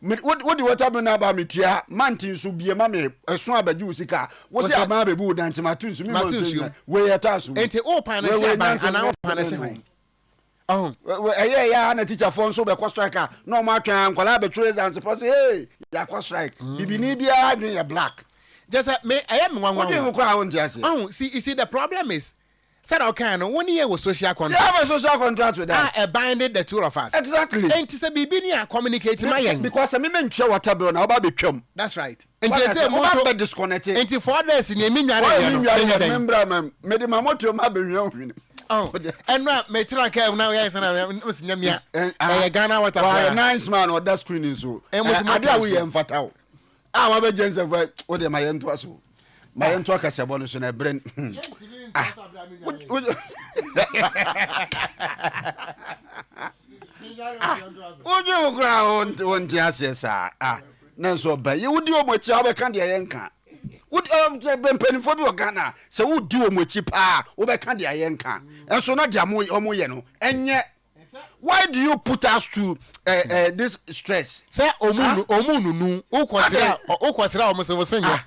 Wo de water bill na ba metua. Mantin so bie ma me eso abaji usika. Wo se aba bebu wo dan timatunsu me mo. We yata so. Enti o pan na se ana o pan na se. Oh, yeah, na teacher phone so be kwa striker. No ma twan kwala be trade and suppose hey, ya kwa strike. Bibini bia adwen ya black. Just me I am one. What do you kwa won just say? Oh, see the problem is said okay no 1 year was social contract. You have a social contract with that. Binded the two of us. Exactly. And to say bibini communicate my young because me mentwe water bill na oba betwam. That's right. And they say mo be disconnected. And 4 days in minware remember me de mamoto ma be hwehwe. Oh, and me try now yes and nyamia Ghana water. Why nice man or that screening so. And we emfata. Ah, we be jense for o de my ento aso. My ento akase bonus na brain. Ojo kra on ti asesa. Na so ba. Ye wudi o mochi abeka de yenka. Would penifo bi Ghana say would do omochi pa wo be ka de ayenka enso na dia mo ye no enye. Why do you put us to this stress? Say omunu o kwasira o mo se wo senya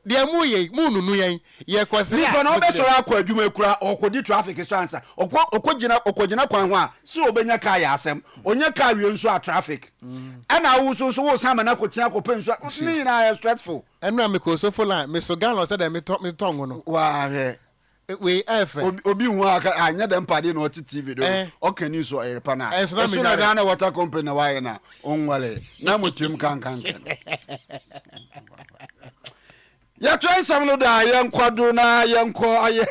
dia mu nunu ye kwasira because na be so akọ adwuma ekura okodi traffic so answer okogina kwan ho a se obenya ka ya asem onye ka wie nso a traffic ana wo so wo sama na kotia kopen so me na stressful enu amiko so full line me so Ghana said me tongue no wa he we efe obi hu aka anya dem pade na oti TV do Okran news Oyerepa na so na Ghana water company na why na onwale na motim kan ya try some no da yankwado na yanko aye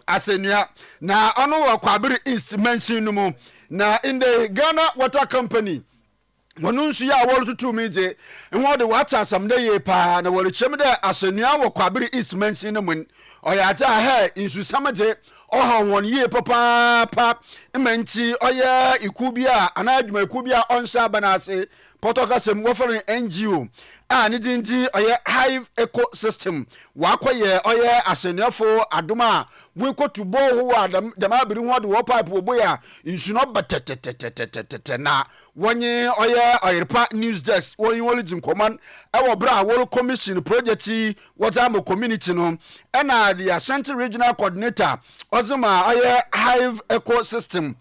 asenua na ono wa kwabere east mention no mu na in the Ghana Water Company monunsu ya wolu tutu meje enwo de water some dey pa na wolu chem de asenua wa kwabere east mention no mu oyata ha insu samaje oha won ye papa emanti oye ikubia ana adwuma ikubia onsa banase potokasem wo for NGO ni dinji oye hive ecosystem wakoye oye asenuafo adoma we kotu bo ho adama biri ho de wo pipe wo boya insuno batetetetetetete na wonye oye Oyerepa news desk wonye wolu command e bra wo commission project water mo community no na the Central Regional Coordinator ozuma oye hive ecosystem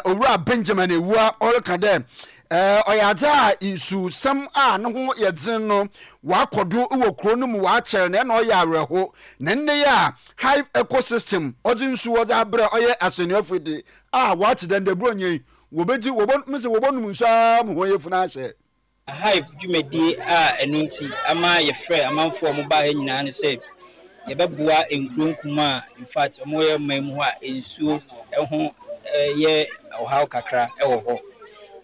owura Benjamin Ewua olkade oyada insu sam no ho yedzen no wakodo wo kro no mu wa kyer na oya areho na nne ya hive ecosystem odinsu woda bra oye asenuafudi what then the bronye wobeji wobonmise wobonum nsa mu hoyefu na hye hive dwumedi enunti ama ye frɛ amanfo mo ba nyina ne sɛ yɛbɛboa nkuro nkuma in fact ɔmo yɛ man mu a nsuo ɛho yɛ ɔhaw kakra ɛwɔ hɔ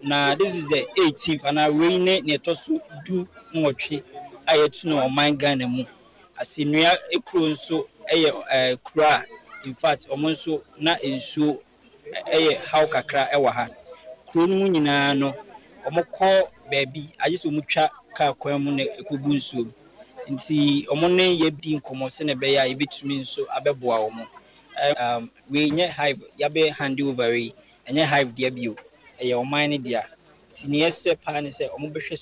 na this is the 18th and we ne ɛtɔ so du nwɔtwe a yɛtu no ɔman Ghana mu asennua ekuro nso ɛyɛ kuro a in fact ɔmo nso na nsuo ɛyɛ haw kakra ɛwɔ ha kuro no mu nyinaa no ɔmo kɔ baabi agye sɛ ɔmo twa kaa kwan mu na ɛkɔbu nsuo nti ɔmo ne yɛdi nkɔmmɔ sɛ ne bɛyɛ a yɛbɛtumi nso abɛboa ɔmo we nyɛ hive yɛabɛ hand over yi ɛnyɛ hive deɛ bio ɛyɛ ɔman ne deɛ nti ne yɛsɛ paa ne sɛ ɔmo bɛhwɛ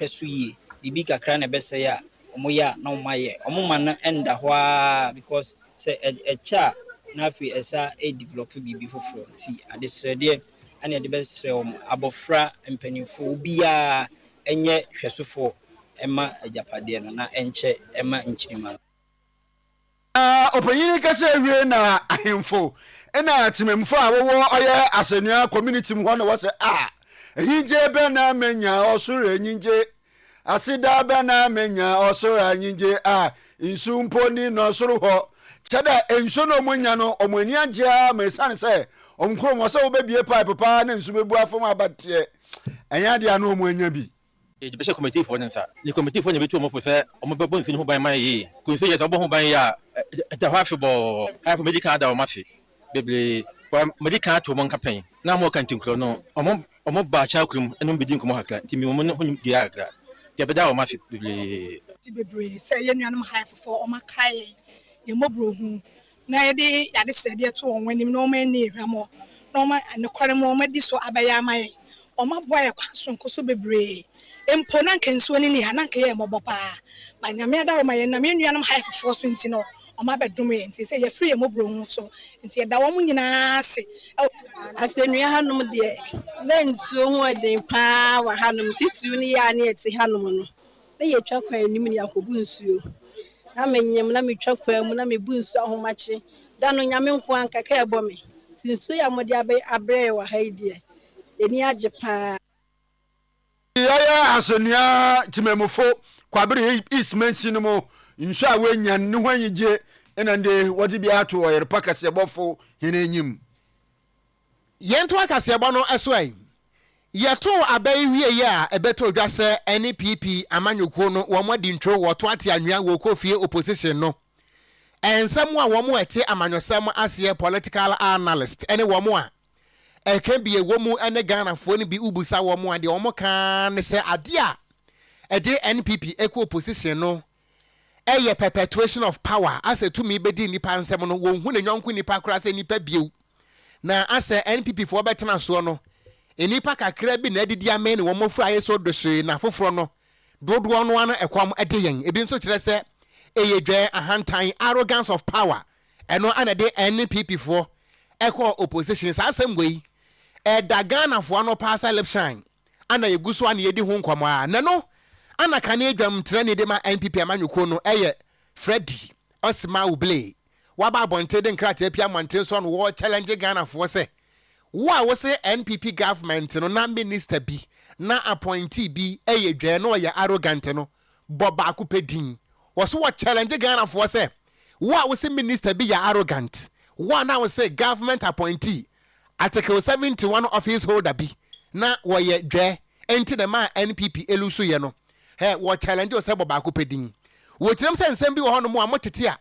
so yie biribi kakra na ɛbɛsɛe a ɔmo yɛ a na ɔmo ayɛ ɔmo ma no ɛnda hɔ a because sɛ ɛkyɛ a na afei ɛsa develop biribi foforɔ nti adesrɛdeɛ ɛne yɛde bɛsrɛ ɔmo abɔfra mpanimfoɔ obiara ɛnyɛ hwɛsofoɔ ɛma agyapadeɛ no na ɛnkyɛ ɛma nkyirima no ɔpanyin kɛsɛ awie na ahemfo ɛna temamfo a wɔwɔ ɔyɛ asennua community mu hɔ na wɔsɛ ɛyingye bɛ na menya ɔsoro ɛnyingye aseda bɛ na menya ɔsoro ɛnyingye nsu mpo ni na ɔsoro hɔ kyɛdɛ nsu no ɔmonya no ɔmo ani agye ma ɛsiane sɛ ɔmkurom wɔ sɛ wobɛbie pipe paa na nsu bɛbu afam abateɛ ɛnyɛ adeɛ no ɔmo anya bi special committee for nsa ni committee for nyabetu mo fo sɛ ɔmo bɛbɔ nsu ho ban man yi ko nsu yɛ sɛ ɔbɔ ho ban yi a ɛda hɔ afebɔ half medical ada ɔmo afi bebre medical to mo nkapan na mo kan tinkro no ɔmo ba cha kurum ɛno bedi nkomo hakra ti mi mo no ho di hakra ti bɛda ɔmo afi bebre sɛ yɛ nuanom half for ɔmo kai yɛ mobro hu na yɛde sɛdeɛ to wɔn anim na ɔmo ani ehwamɔ na ɔmo anekɔre mo ɔmo di so abɛyɛ amaye ɔmo aboa yɛ kwaso nkoso bebre empo na nkansuo ni ha na nkɛyɛ mɔbɔ paa ba nyame ada ma yɛ na me nuanom half for so nti no ɔmo abɛdom yɛ nti sɛ yɛ free yɛ mobro hu so nti yɛda wɔn nyinaa se asennua hanom deɛ na nsuo ho ɔden paa wɔ hanom tisiu ni yɛ a ne yɛte hanom no na yɛtwa kwan anim ne akɔbu nsuo na menyem na metwa kwan mu na mebu nsuo ahomakye da no nyame nko ankaka ɛbɔ me nti nsuo yɛ mɔde abrɛ wɔ ha yi deɛ ɛni agye paa yɛyɛ asennua temamufo kwabere ismansi no mu nsu a wɔanya ne ho anyigye ɛna nde wɔde bi ato Oyerepa kaseɛbɔfo hene enyim yɛnto akaseɛbɔ no ɛso ai yɛto abai wie yɛ a ɛbɛtɔ dwa sɛ NPP amanyɔkuo no wɔn adi ntro wɔto ate anwea wɔ kofie opposition no ɛnsɛm a wɔn ɛte amanyɔsɛm aseɛ political analyst ɛne wɔn a ɛka bi ɛwɔ mu ɛne Ghanafoɔ no bi ubusa wɔn a deɛ wɔn ka ne sɛ ade a ɛde NPP ɛkɔ opposition no ɛyɛ perpetuation of power asɛ tumi bɛdi nipa nsɛm no wɔn hu ne nyɔnko nipa koraa sɛ nipa bio na asɛ NPP foɔ bɛtena soɔ no enipa kakra bi na adidi amɛ ne wɔn fura ayɛ so dosoe na foforɔ no dodoɔ no ano ɛkɔm ɛde yɛn ebi nso kyerɛ sɛ ɛyɛ dwɛ ahantan arrogance of power ɛno ana de NPP foɔ ɛkɔ opposition saa asɛm wɔ yi ɛda Ghanafoɔ no paasa lip shine ana yɛgu so ana yɛdi ho nkɔmɔ a na no ana kane adwam tena ne de ma NPP amanyɔkuo no ɛyɛ Freddy Osima Uble waba abɔnte de nkrataa pia mɔnten so no wɔ challenge Ghanafoɔ sɛ wo a wɔsɛ NPP government no na minister bi na appointee bi ɛyɛ dwɛ no ɔyɛ arrogant no bɔ baako pɛ din wɔso wɔ challenge Ghanafoɔ sɛ wo a wɔsɛ minister bi yɛ arrogant wo a na wɔsɛ government appointee Article 71 office holder bi na wɔyɛ dwɛ enti na ma NPP eluso yɛ no wɔ challenge o sɛ bɔ baako pɛ din wɔ tiram sɛ nsɛm bi wɔ hɔ no mu a motete a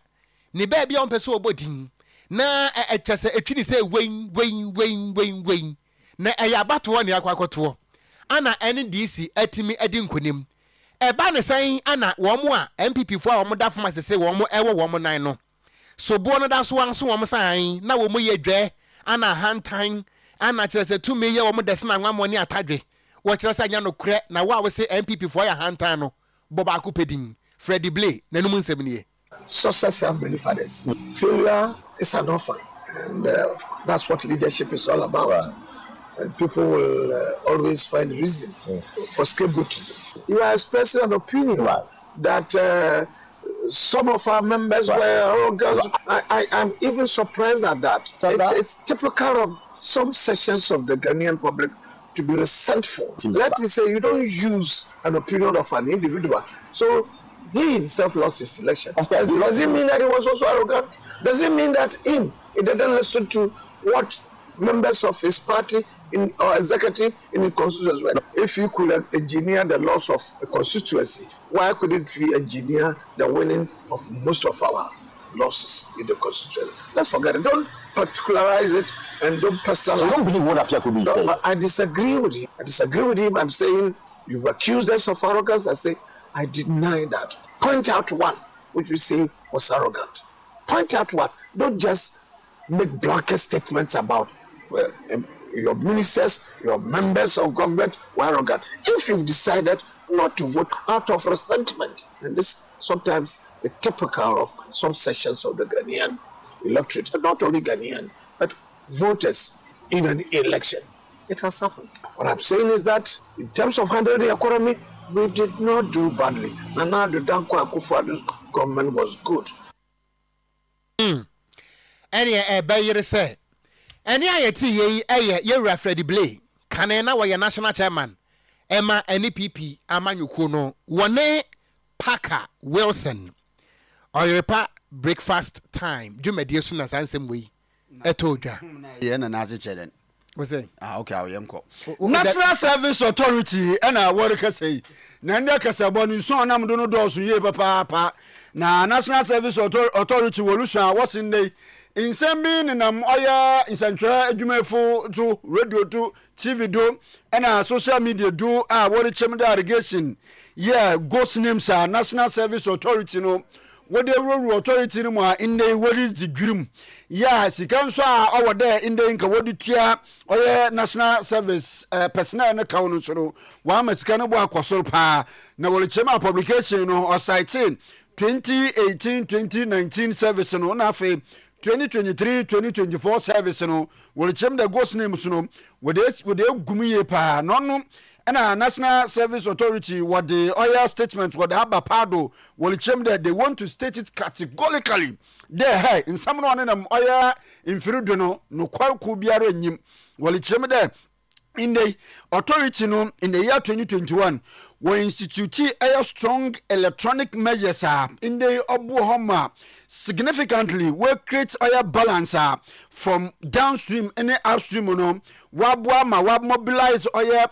ne baabi a ɔmpɛ so ɔbɔ din na ɛkyɛ sɛ ɛtwi ne sɛ wein na ɛyɛ abatoɔ ne akɔakɔtoɔ ana NDC atimi adi nkonim ɛba ne sɛn ana wɔn a MPP foɔ a wɔn da fam asese wɔn ɛwɔ wɔn nan no so boɔ no da so anso wɔn san na wɔn yɛ dwɛ ana hantan ana kyerɛ sɛ tumi yɛ wɔn dɛsɛ na nwammɔ ne atadwe wɔkyerɛ sɛ anya no korɛ na wo a wɔsɛ MPP foɔ yɛ hantan no bɔ baako pɛ din Freddy Blay n'anum nsɛm nie. Success have many fathers. Failure is an offer, and that's what leadership is all about. Right. And people will always find reason for scapegoating. You are expressing an opinion that some of our members were arrogant. I'm even surprised at that. It's typical of some sections of the Ghanaian public to be resentful. Let me say, you don't use an opinion of an individual. So he himself lost his election. It doesn't mean that he was also arrogant. Doesn't mean that he didn't listen to what members of his party in our executive in the constituency were. If you could engineer the loss of a constituency, why couldn't we engineer the winning of most of our losses in the constituency? Let's forget it. Don't particularize it and don't personalize. So you don't believe what Apia could be saying? I disagree with him. I'm saying you accused us of arrogance. I say I deny that. Point out one which you say was arrogant. Point out one. Don't just make blanket statements about your ministers, your members of government were arrogant. If you've decided not to vote out of resentment, and this sometimes is typical of some sections of the Ghanaian electorate, not only Ghanaian, but voters in an election. It has happened. What I'm saying is that in terms of handling the economy, we did not do badly. Nana Danko Akufo-Addo's government was good. Any Bayer say, any IAT, you're Freddie Blay, Canena, where your national chairman, Emma, NEPP, Amanyukuno, Wane Parker Wilson, Oyerepa breakfast time. Do you make soon as handsome way? I told you. Yeah, and Nazi Cheden. What's it? Okay, I am called National Service Authority, and I work as say, Nanda Casabon, so I'm doing those ye papa. Now, National Service Authority, Volusia was in the in Sambin and Oya in Central Jumefo to radio to TV do and social media do what chamber irrigation. Yeah, ghost names are National Service Authority no. What the rural authority no more in the what is the dream. Yeah, she comes over there in the Inca what the or National Service personnel and account so one Mescanabo Quasolpa. Now will chema publication or citing 2018-2019 service no nafe 2023-2024 service no will chem the ghost names no with this with the gumiye pa no and National Service Authority what the oil statement what the Abapado will chem that they want to state it categorically there hey in someone in oil in Firudono no kwal kubiare nyim will chem there in the authority no in the year 2021 we institute a strong electronic measures in the Obuhoma significantly we create oil balance from downstream and upstream no wab mobilize oil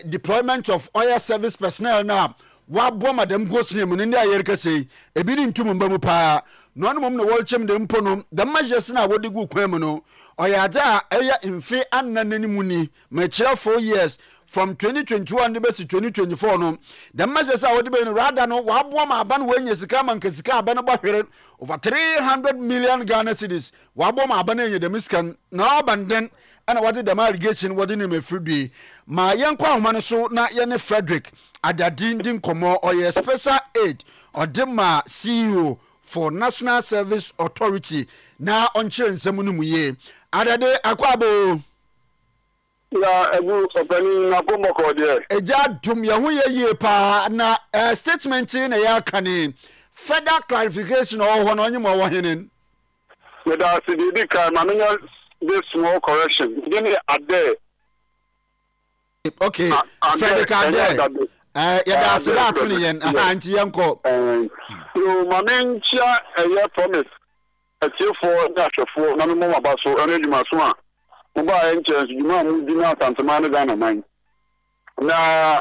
deployment of oil service personnel now wabo madam gosnem no ndia yerka sei ebi ni ntum mba mu pa no no no wolchem de mpo no the measures na wodi gu kwam no oyaja eya mfe annananimu ni ma kira 4 years from 2021 to 2024 no the measures are wodi be no rather no wabo ma aba no wanya sika man kasika aba no bahwere over 300 million Ghana cedis wabo ma aba no enye de miskan na abanden ana wadi the irrigation wadi ne mefridi ma yenkwa homa no so na ye ne Frederick adadindin komo or special aid or dema CEO for National Service Authority na onche nsemu no muye adade akwabo ya ebu openi na pomoko de eja dum ye ho ye pa na statement na ya kane further clarification or ho no nyimo wo henen we da sididi kan ma no this small correction give me a day okay Frederick ade yeah that's that ni yen anti yanko so ma mencha a promise a for that na mo ba so energy maso a mo ba en chance juma mu di na tantama na Ghana man na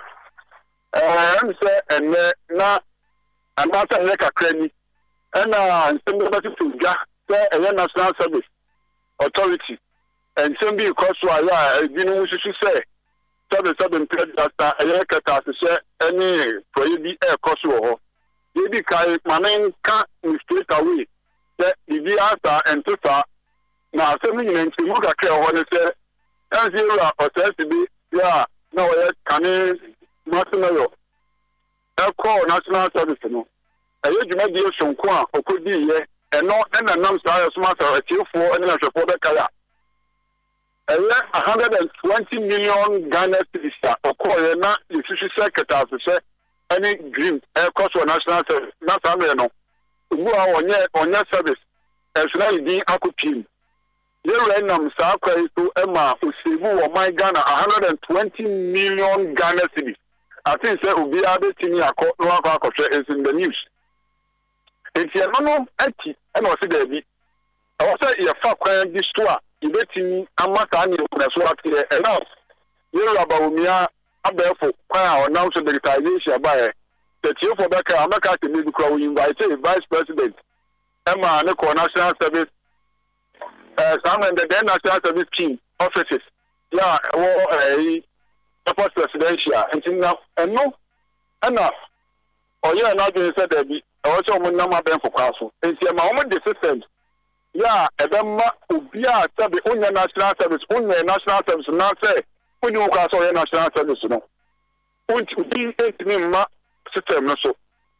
am say en na anata ye kakra ni na nsem ba to ga say a National Service Authority and some be because why binu susu say seven that ayekata say any prohibit air cost ho dey be kai mamen ka straight away that the answer and to na some ni nti mo ka kre ho ne say and zero process be yeah no we can national service no ayejuma die sonko a okodi ye eno na nam sa smart for and na for the kaya 120 million Ghana cedis okoye na the secretary say any dream cost for National Service na samre no ugu a onye service esna idi akopim ye renam sa kwai to ema usibu o my Ghana 120 million Ghana cedis I think say obi abetimi akọ no akọ is in the news. It's a no eti and o se there bi. I say ye fa kwan bi store ibetimi amaka ni na so ate e now. You about umia abefo kwan a now so digitization abaye. The chief for back America to be invite vice president Emma ne national service some and the national service team offices. Yeah, presidential and now and no and now not being said there be also number ben for council. And see my own the systems. Yeah, and then ubia sabi unya national service now say when you council national service no. Unti system no so.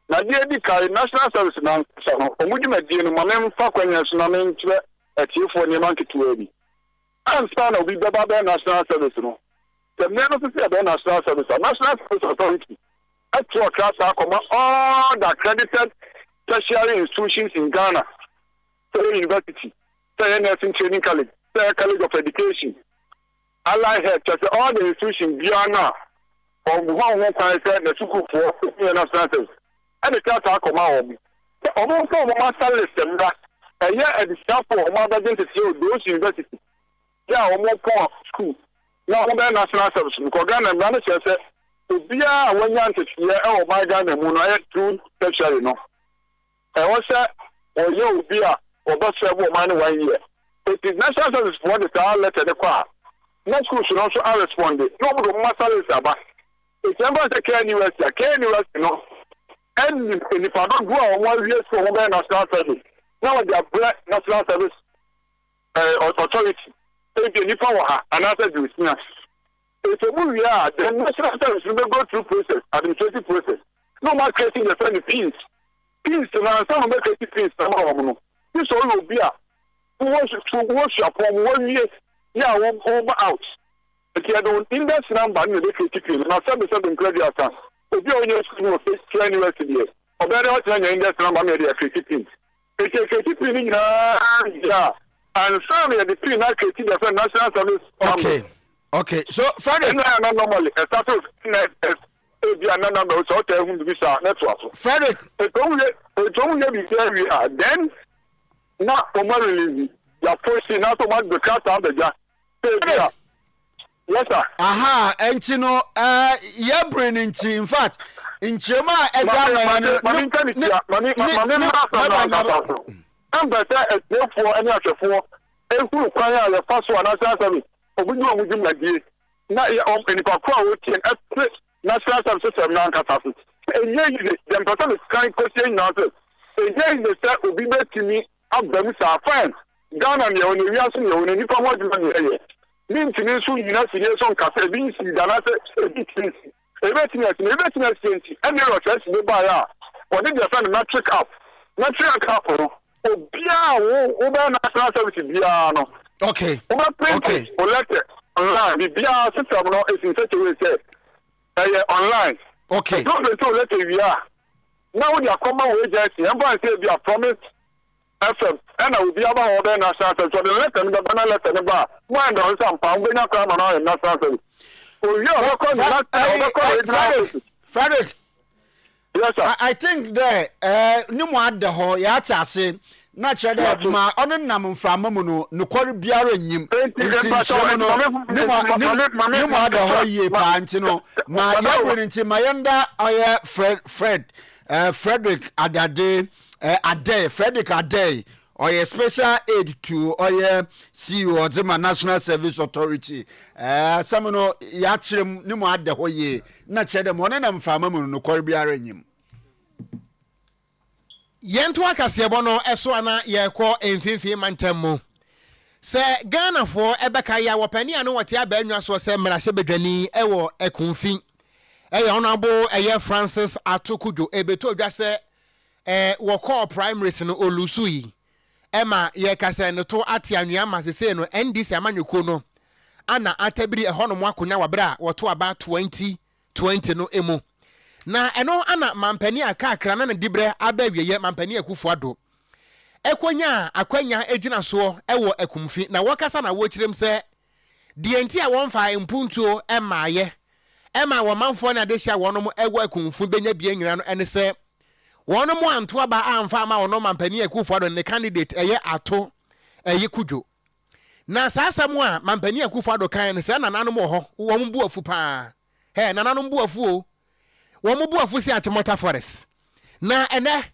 Na die di kai national service na so no omuduma die no mamem fa kwanya so na men tire atiefo ne man ketu abi. Ansa na obi baba be national service no. The men no say be national service authority. Atwa class akoma all the accredited tertiary institutions in Ghana. So university, so nursing training college, so college of education, allied health, so all the institutions Ghana. Or one can say the school for national service. And the class come out. Almost all my salaries and yet at the staff for my identity those universities. Yeah, more school. Now national service. Because Ghana manager said to be a 1 year to year or my Ghana Munaya through tertiary no. I was or you be a or bus travel money 1 year. It is national service for the letter the car. Next school should also respond. Nobody my salaries about. It's never the K university, no. And if I don't go on 1 year for national service, now they are black national service authority. If you need power, another do it. It's a movie, the national service will go through process, administrative process. No more creating the friendly peace. Peace, and some make it peace. This all will be a who wants to worship for 1 year, yeah, over out. But you don't index number in the KTP. Now, some credit account. If you only school of 20 university, or better, when you index number, maybe a KTP. It's a KTP, yeah. And some of the P not KTP, the national service. Okay. So, Frederick, normally, a status number, so tell him to be network. Frederick, it's only we are. Then, not for my release, you're forcing not to want the cat out the jar. Yes, sir. Aha, and you know, you're bringing in fact, in Chema, I'm better for any other for a who require the first one national service. We know we do like this. Now, you're on any power, national service system, non catastrophe. And yet, the person is kind question nothing. And yet, the set will be made to me up them, sir, friends. Ghana, you're on the reason you're on any power to me. Mean to me, so you know, some cafe beans, everything else, and you're just to buy out. Or did you find a metric up? Metric up, oh, over national service, piano. Okay. Or letter online, the BR system is in such a way, say, online. Okay. Don't let it be. Now, we are common wages, and I say, we are promised. FM, and I will be about all the national service. So the letter, the banana letter, the bar. Why don't some pound when I come on in national service? Oh, yeah, Frederick. Yes, sir. I think that no more the whole yata say, naturally, my honor name from Mamuno, no quarter beer in him. No more the whole year, Pantino. My younger into my under Frederick Adade. Frederick Ade, or a special aid to Oye CEO of the National Service Authority. Some no yachim no more the whole year. Not shed them one and farmer no corbiaring. Yentua Casiabono, Eswana, Yako, and Fifi Mantemo. Sir Ghana for Ebekaya, Wapani, and what ya Benas was a Merashebedani, Ewo, Ekunfin. Honorable Francis Atukujo, Ebeto, just say. Wako primaries no olusui Emma ye kase no to ati anua ma se no NDC amanyuko no ana atabiri ehono mo akonya wabra woto aba 2020 no emu na eno ana mampani akakra na dibre aba wieye mampani akufuado ekonya akwanya ejina so ewo ekumfi na wakasa na wo kirem se de enti a wonfa impuntuo emaye Emma wo manfo na de hia wono mo ewo akunfu benya bia nyina no ene se wono mo anto aba amfa ma wono mampani Akufo-Addo ne candidate eye ato eye kudwo na saasam a mampani Akufo-Addo kan ne se nananom ho wo mo bu afu pa he nananom bu afu o wo mo bu afu si Atemota Forest na ene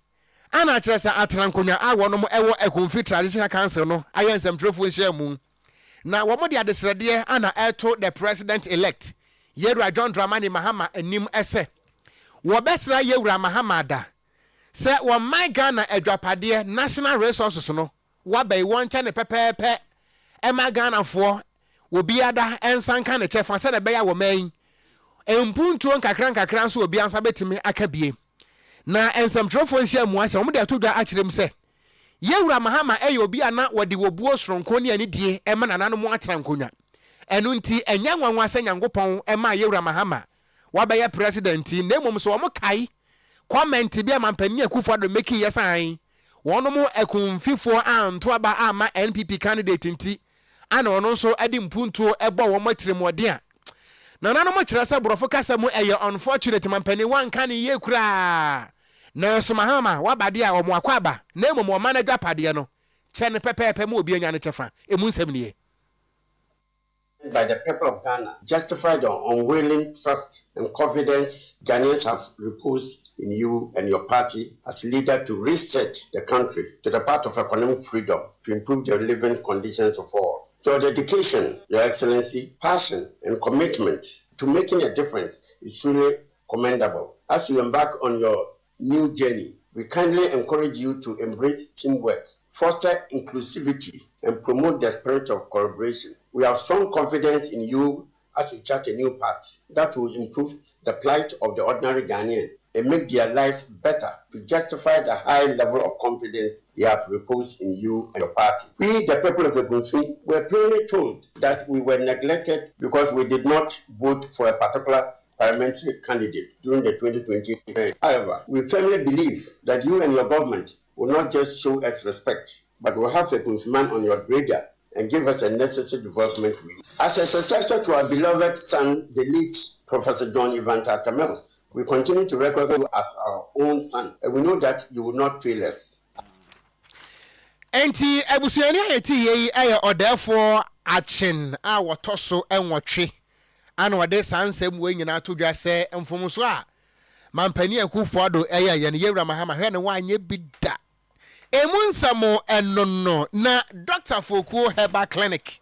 ana kire se atrankonya a wono mo ewo akunfi traditional council no ayensem trofo nhia mu na wo mo de adesrede ana eto the president elect Yewura John Dramani Mahama anim ese wo besra Yewura Mahama da se wo man Ghana adwapade national resources no wa bai won cha ne pepepe e ma Ghana fo obi ada ensanka ne chefa se ne be ya wo man empuntuo nkakra nso obi ansa betimi aka bie na ensam trofo nhia mu ase wo de atodwa akirem se Yewura Mahama eyo obi ana wode wobuo soronko ne ani die e ma nanano mu atrankonya enu nti enya nwanwa ase Nyankopon e ma Yewura Mahama wabɛyɛ president na mmom so wɔn kai comment bi amampani Akufo-Addo make yesan wɔn mo akunfifo anto aba ama NPP candidate nti ana ɔno nso adi mpuntuo ɛbɔ wɔn atiremɔden a na nanom kyerɛ sɛ borɔfo kasa mu ɛyɛ unfortunate mampani wanka ne yie kura na so Mahama wabade a wɔn akɔ aba na mmom wɔn na dwapade no kyɛ ne pɛpɛɛpɛ mu obi anya ne kyɛfa emu nsɛm nie by the people of Ghana, justified the unwavering trust and confidence Ghanaians have reposed in you and your party as leader to reset the country to the path of economic freedom to improve the living conditions of all. Your dedication, your excellency, passion, and commitment to making a difference is truly commendable. As you embark on your new journey, we kindly encourage you to embrace teamwork, foster inclusivity, and promote the spirit of collaboration. We have strong confidence in you as you chart a new path that will improve the plight of the ordinary Ghanaian and make their lives better to justify the high level of confidence they have reposed in you and your party. We, the people of the Gunfi, were plainly told that we were neglected because we did not vote for a particular parliamentary candidate during the 2020 period. However, we firmly believe that you and your government will not just show us respect, but will have a Gunfiman on your radar and give us a necessary development. As a successor to our beloved son, the late Professor John Ivan Tatamels, we continue to recognize you as our own son, and we know that you will not fail us. Enti ebusuani eti ye aye odefo achen a wotoso enwotwe ana wode sansem we nyina todwa se mfomso a mampani Akufo-Addo eye ye ne Yewura Mahama hwe ne wanye bida emunsamo enono na Dr. Fokuo Herbal Clinic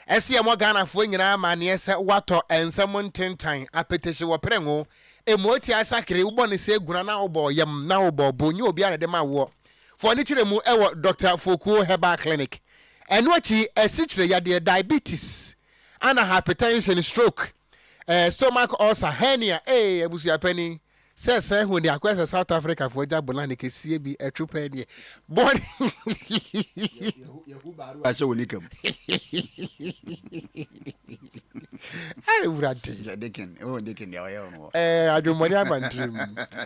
esi emo Ghana fo nyina ma ne ese wato ensamo ntentan apetehye wo prengo emoti asakre ubo ne se guna na obo yam na obo bonye obi ana de ma wo fo ni kire mu ewo Dr. Fokuo Herbal Clinic eno achi esikire yade diabetes ana hypertension stroke stomach ulcer hernia ebusu apani say when they acquire South Africa for Jabulan they can see be a true penny. But I saw Nicum. I would they can I do money about dream.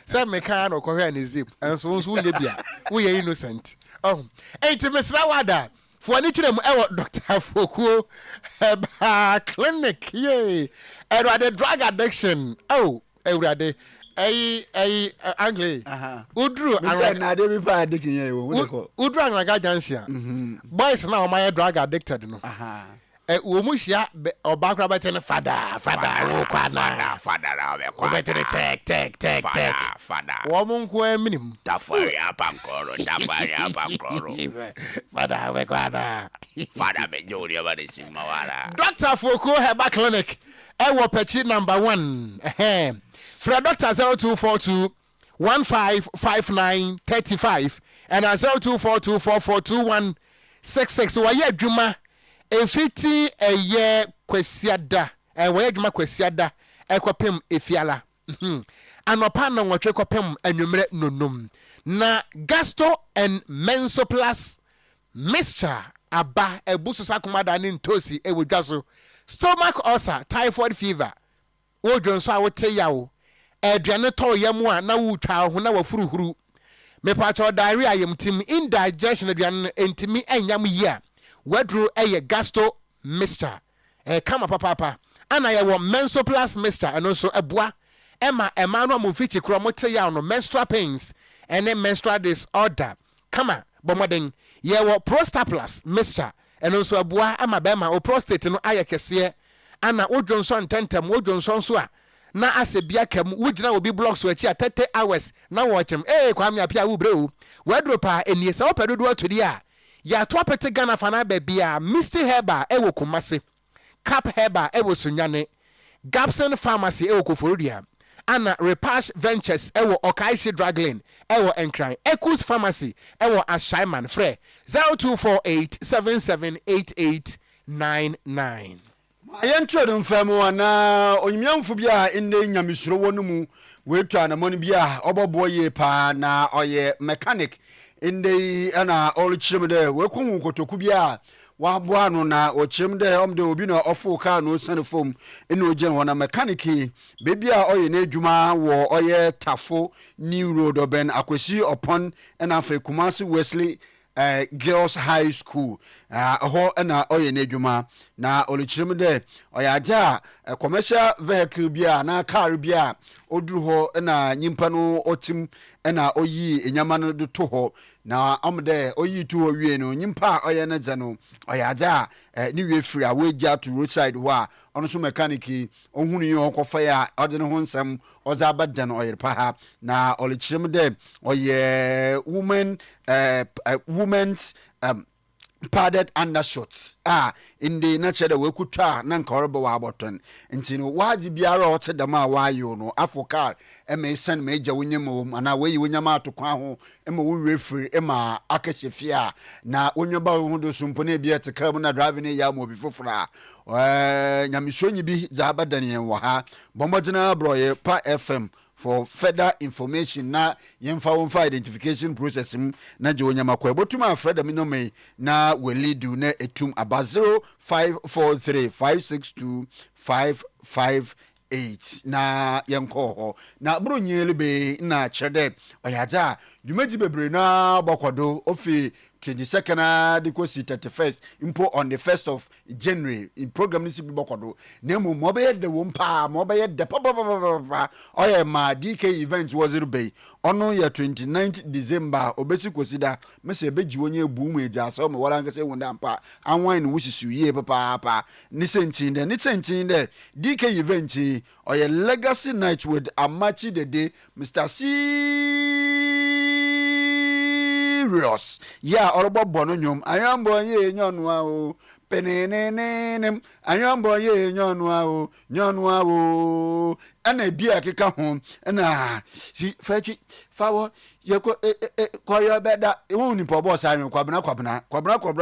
Some mechanic or coherent is zip and so soon they be. We are innocent. Oh, ain't Miss Rawada for any of them Dr. Fokuo Herbal Clinic. Yay, and rather drug addiction. Oh, rather. Angle. Udru na dey be pa addiction here wo. Udru anaga jansia. Boys now my drug addicted no. Wo mu hia obakra bete ne fada wo kwa na fada na we kwa. Bete tek. Wo mu nko minim. Tafari apankoro. Fada we kwa na. Fada me jori abade simawara. Dr. Fokuo Herbal Clinic. Ewo pechi number 1. Fra Doctor 0242 155935 and 0242442166. Waye dwuma efiti eye kwesiada waye dwuma kwesiada ekopem efiala anopa na nwotwe kopem anwumre nonum na gastro and mensoplus mixture aba ebuso sakomada ni ntosi ewodwaso stomach ulcer typhoid fever wodwonso a wote yawo aduane to yamu a na wutwa ho na wafuruhuru mepacho diarrhea yemtim indigestion aduane entimi enyam yi a wadru eye gastro mixture kama papa ana ye wo menso plus mixture eno so eboa ema no amfichi kro mo te ya no menstrual pains ene menstrual disorder kama bomoden ye wo prostate plus mixture eno so eboa ama be ma o prostate no ayekese ana odwonso ntentem odwonso so a na asebia kam wugina obi blocks wachi 30 hours na watchem kwamya pia wo breu wadropa enie se opedodo atodi a ya to apete Ghana fana ba bia Misty Herba ewo Kumase Cap Herba ewo Sunyane Gabson Pharmacy ewo Koforodua ana Repash Ventures ewo Okaisi Draglin ewo Enkran Ekus Pharmacy ewo Ashaiman Fre 0248778899 ayentro dum famu na onyamfo bia enne nyamisuro wonu mu wetu anamoni bia obobo ye pa na oye mechanic inde ana oluchim de wekun kotoku bia wabo no na ochim de omde obi na ofu ka no sane fom ene ogen wona mechanic bebia oye na adwuma wo oye tafo new road oben akwesi upon na fa Kumasi Wesley Girls High School ho na oye na adwuma na oluchirim de oyaja commercial vehicle bia na car bia oduru ho na nyimpa no otim na oyi enyama no de to ho na amde oyi to ho wie no nyimpa oye na dze no oyaja ni wie free a weja to roadside ho a ono so mechanic ohunu yi okofa ya ode ne ho nsam oza abadan Oyerepa ha na oluchirim de oye women's padded undershorts in the nature we could try nan korbo wa button ntino waji biara ote dama wayo no afoka eme send major wunyem ana we wunyama atokwa ho ema wo refree ema akachefia na onyoba ho do sumpo na bia te kam na driving ya mo bi fofora nyamisonyi bi za abadan yen wo ha bombodina broye pa FM for further information na yemfa wonfa identification process na je onyama kwa botuma Freda minome na welidu na etum aba 0543562558 na yenko ho na bro nyelebe na chede oyaja dwumaji bebre na bokodo ofi 22nd de kosi 31st impo on the 1st of January in program ni sibi bokodo nemu mobe de wompa mobe de papa oye ma DK event was rubey ono ya 29th December obesi kosida mese beji wonye ebu mu eja so me wala nkese wonda mpa anwan no wusisu ye papa ni sentin de DK event oye legacy night with Amachi Dede Mr. Serious ya orobo no nyom ayambo ye nyonu a o penenenem ayambo ye nyonu a o ana bia keka ho na fachi fawo ye ko koyo beda woni po boss anyo kwabena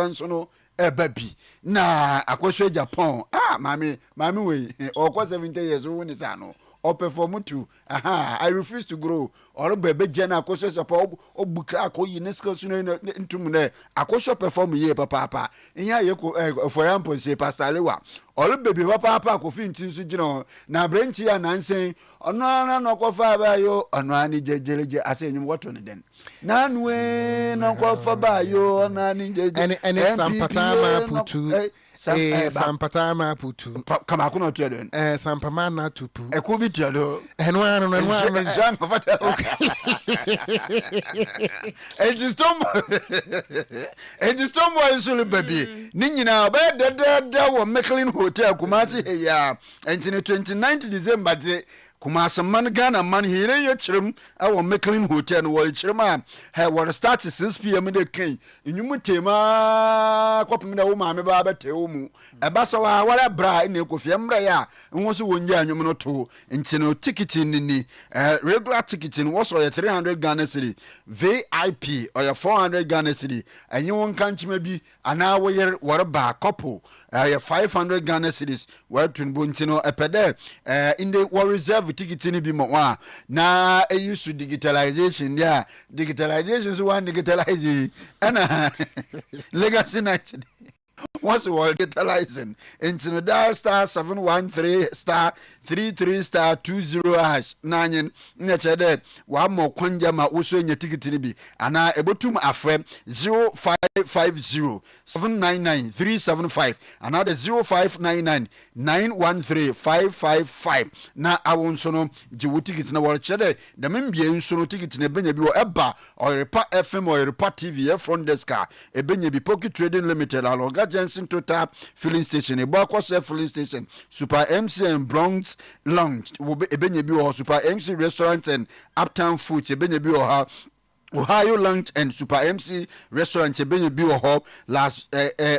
nso no ebabi na akosho Japan mami we okwa 70 years woni sa no or perform to I refuse to grow or bebe jena akosho support obukra ko UNESCO sunu ntum ne akosho perform ye papa nya ye ko for example say Pastor Lewa or bebe papa ko fi ntin su gina na branch ya nansen ono na ko fa ba yo ono ani jejereje asenyum woto ne den na nwe na ko fa ba yo ono ani jeje ene sampatama putu sampatama putu kama kuna tu den sampamana tupu ekubi tiado enwa njan fata Ejistombo isulu baby ni nyina ba da wo Mechlin Hotel Kumasi ya entine 29th December de Kumasi man Ghana man hire ye chirem awo Mechlin Hotel no wo chirem a wo start 6 pm de kan enyumu tema kopim da wo ma me ba bete wo mu e ba so wa wala bra ina ekofie mra ya nwo so wonja anyum no to entine ticketing ni regular ticketing was so 300 Ghana cedi VIP or 400 Ghana cedi enyi won kanchima bi ana wo yer ba couple 500 Ghana cedis wa tunbo ntino epede in the reserve ticket ni bi mo wa na use digitalization there digitalization so one digitalize ana legacy night once we digitalizing into the dial *713 33 star 20 hash nanyen na chede wa mo kwanja ma woso nya ticket ni bi ana ebotum afrem 0550 799 375 ana the 0599 913 555 na awonso no jiwo ticket na wor chede de membie nso no ticket na benya bi wo eba Oyerepa FM Oyerepa TV front desk ebenya bi Pocket Trading Limited Alonga Jensen Total filling station ebo akose filling station Super MC and Bronx Lounge ebenya bi wo Super MC Restaurant and Uptown Food ebenya bi wo Ohio Lounge and Super MC Restaurant ebenya bi wo Las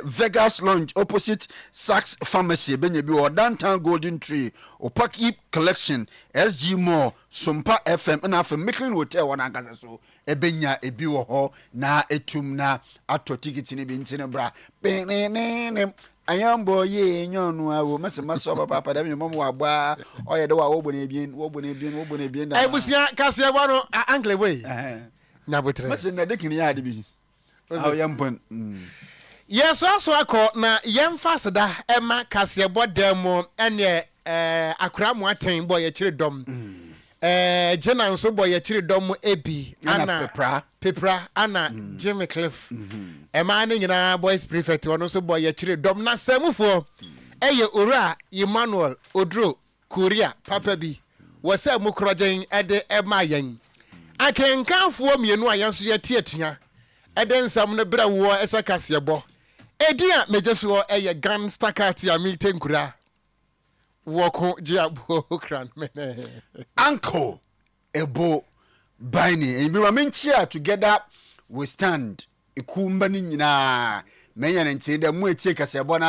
Vegas Lounge opposite Saks Pharmacy ebenya bi wo Downtown Golden Tree Opaki Collection SG Mall Sumpa FM na afem Micklin Hotel wana angasa so ebenya ebi wo ho na etum na ato ticket ni bi ntine bra benenene ayambo ye nyonu awo mesemaso papa da me momo agba oyede wa wo bone ebien da ebusia kase ebo no Uncle Ebo nya botre mese na dekini ya de bi awo yampon yes also akọ na yemfa seda ema kase ebo demo ene akura mu aten boy ye kire dom Jena nso boy ye kire dom ebi ana pepra ana Jimmy Cliff ema ne nyina boys prefect wono nso boy ye kire dom na samufo eye ora Emmanuel Odro Korea papa bi wo se mu krojen ede ema yen akenkanfo mienu ayanso ye tietua ede nsam ne bra wo esa kasebo edi a mejeso eye gan stakati a mitenkura woko jiabo Okran Uncle Ebo Bini and we cheer together we stand ikumba ni nyina menya nti da mu etie kasebona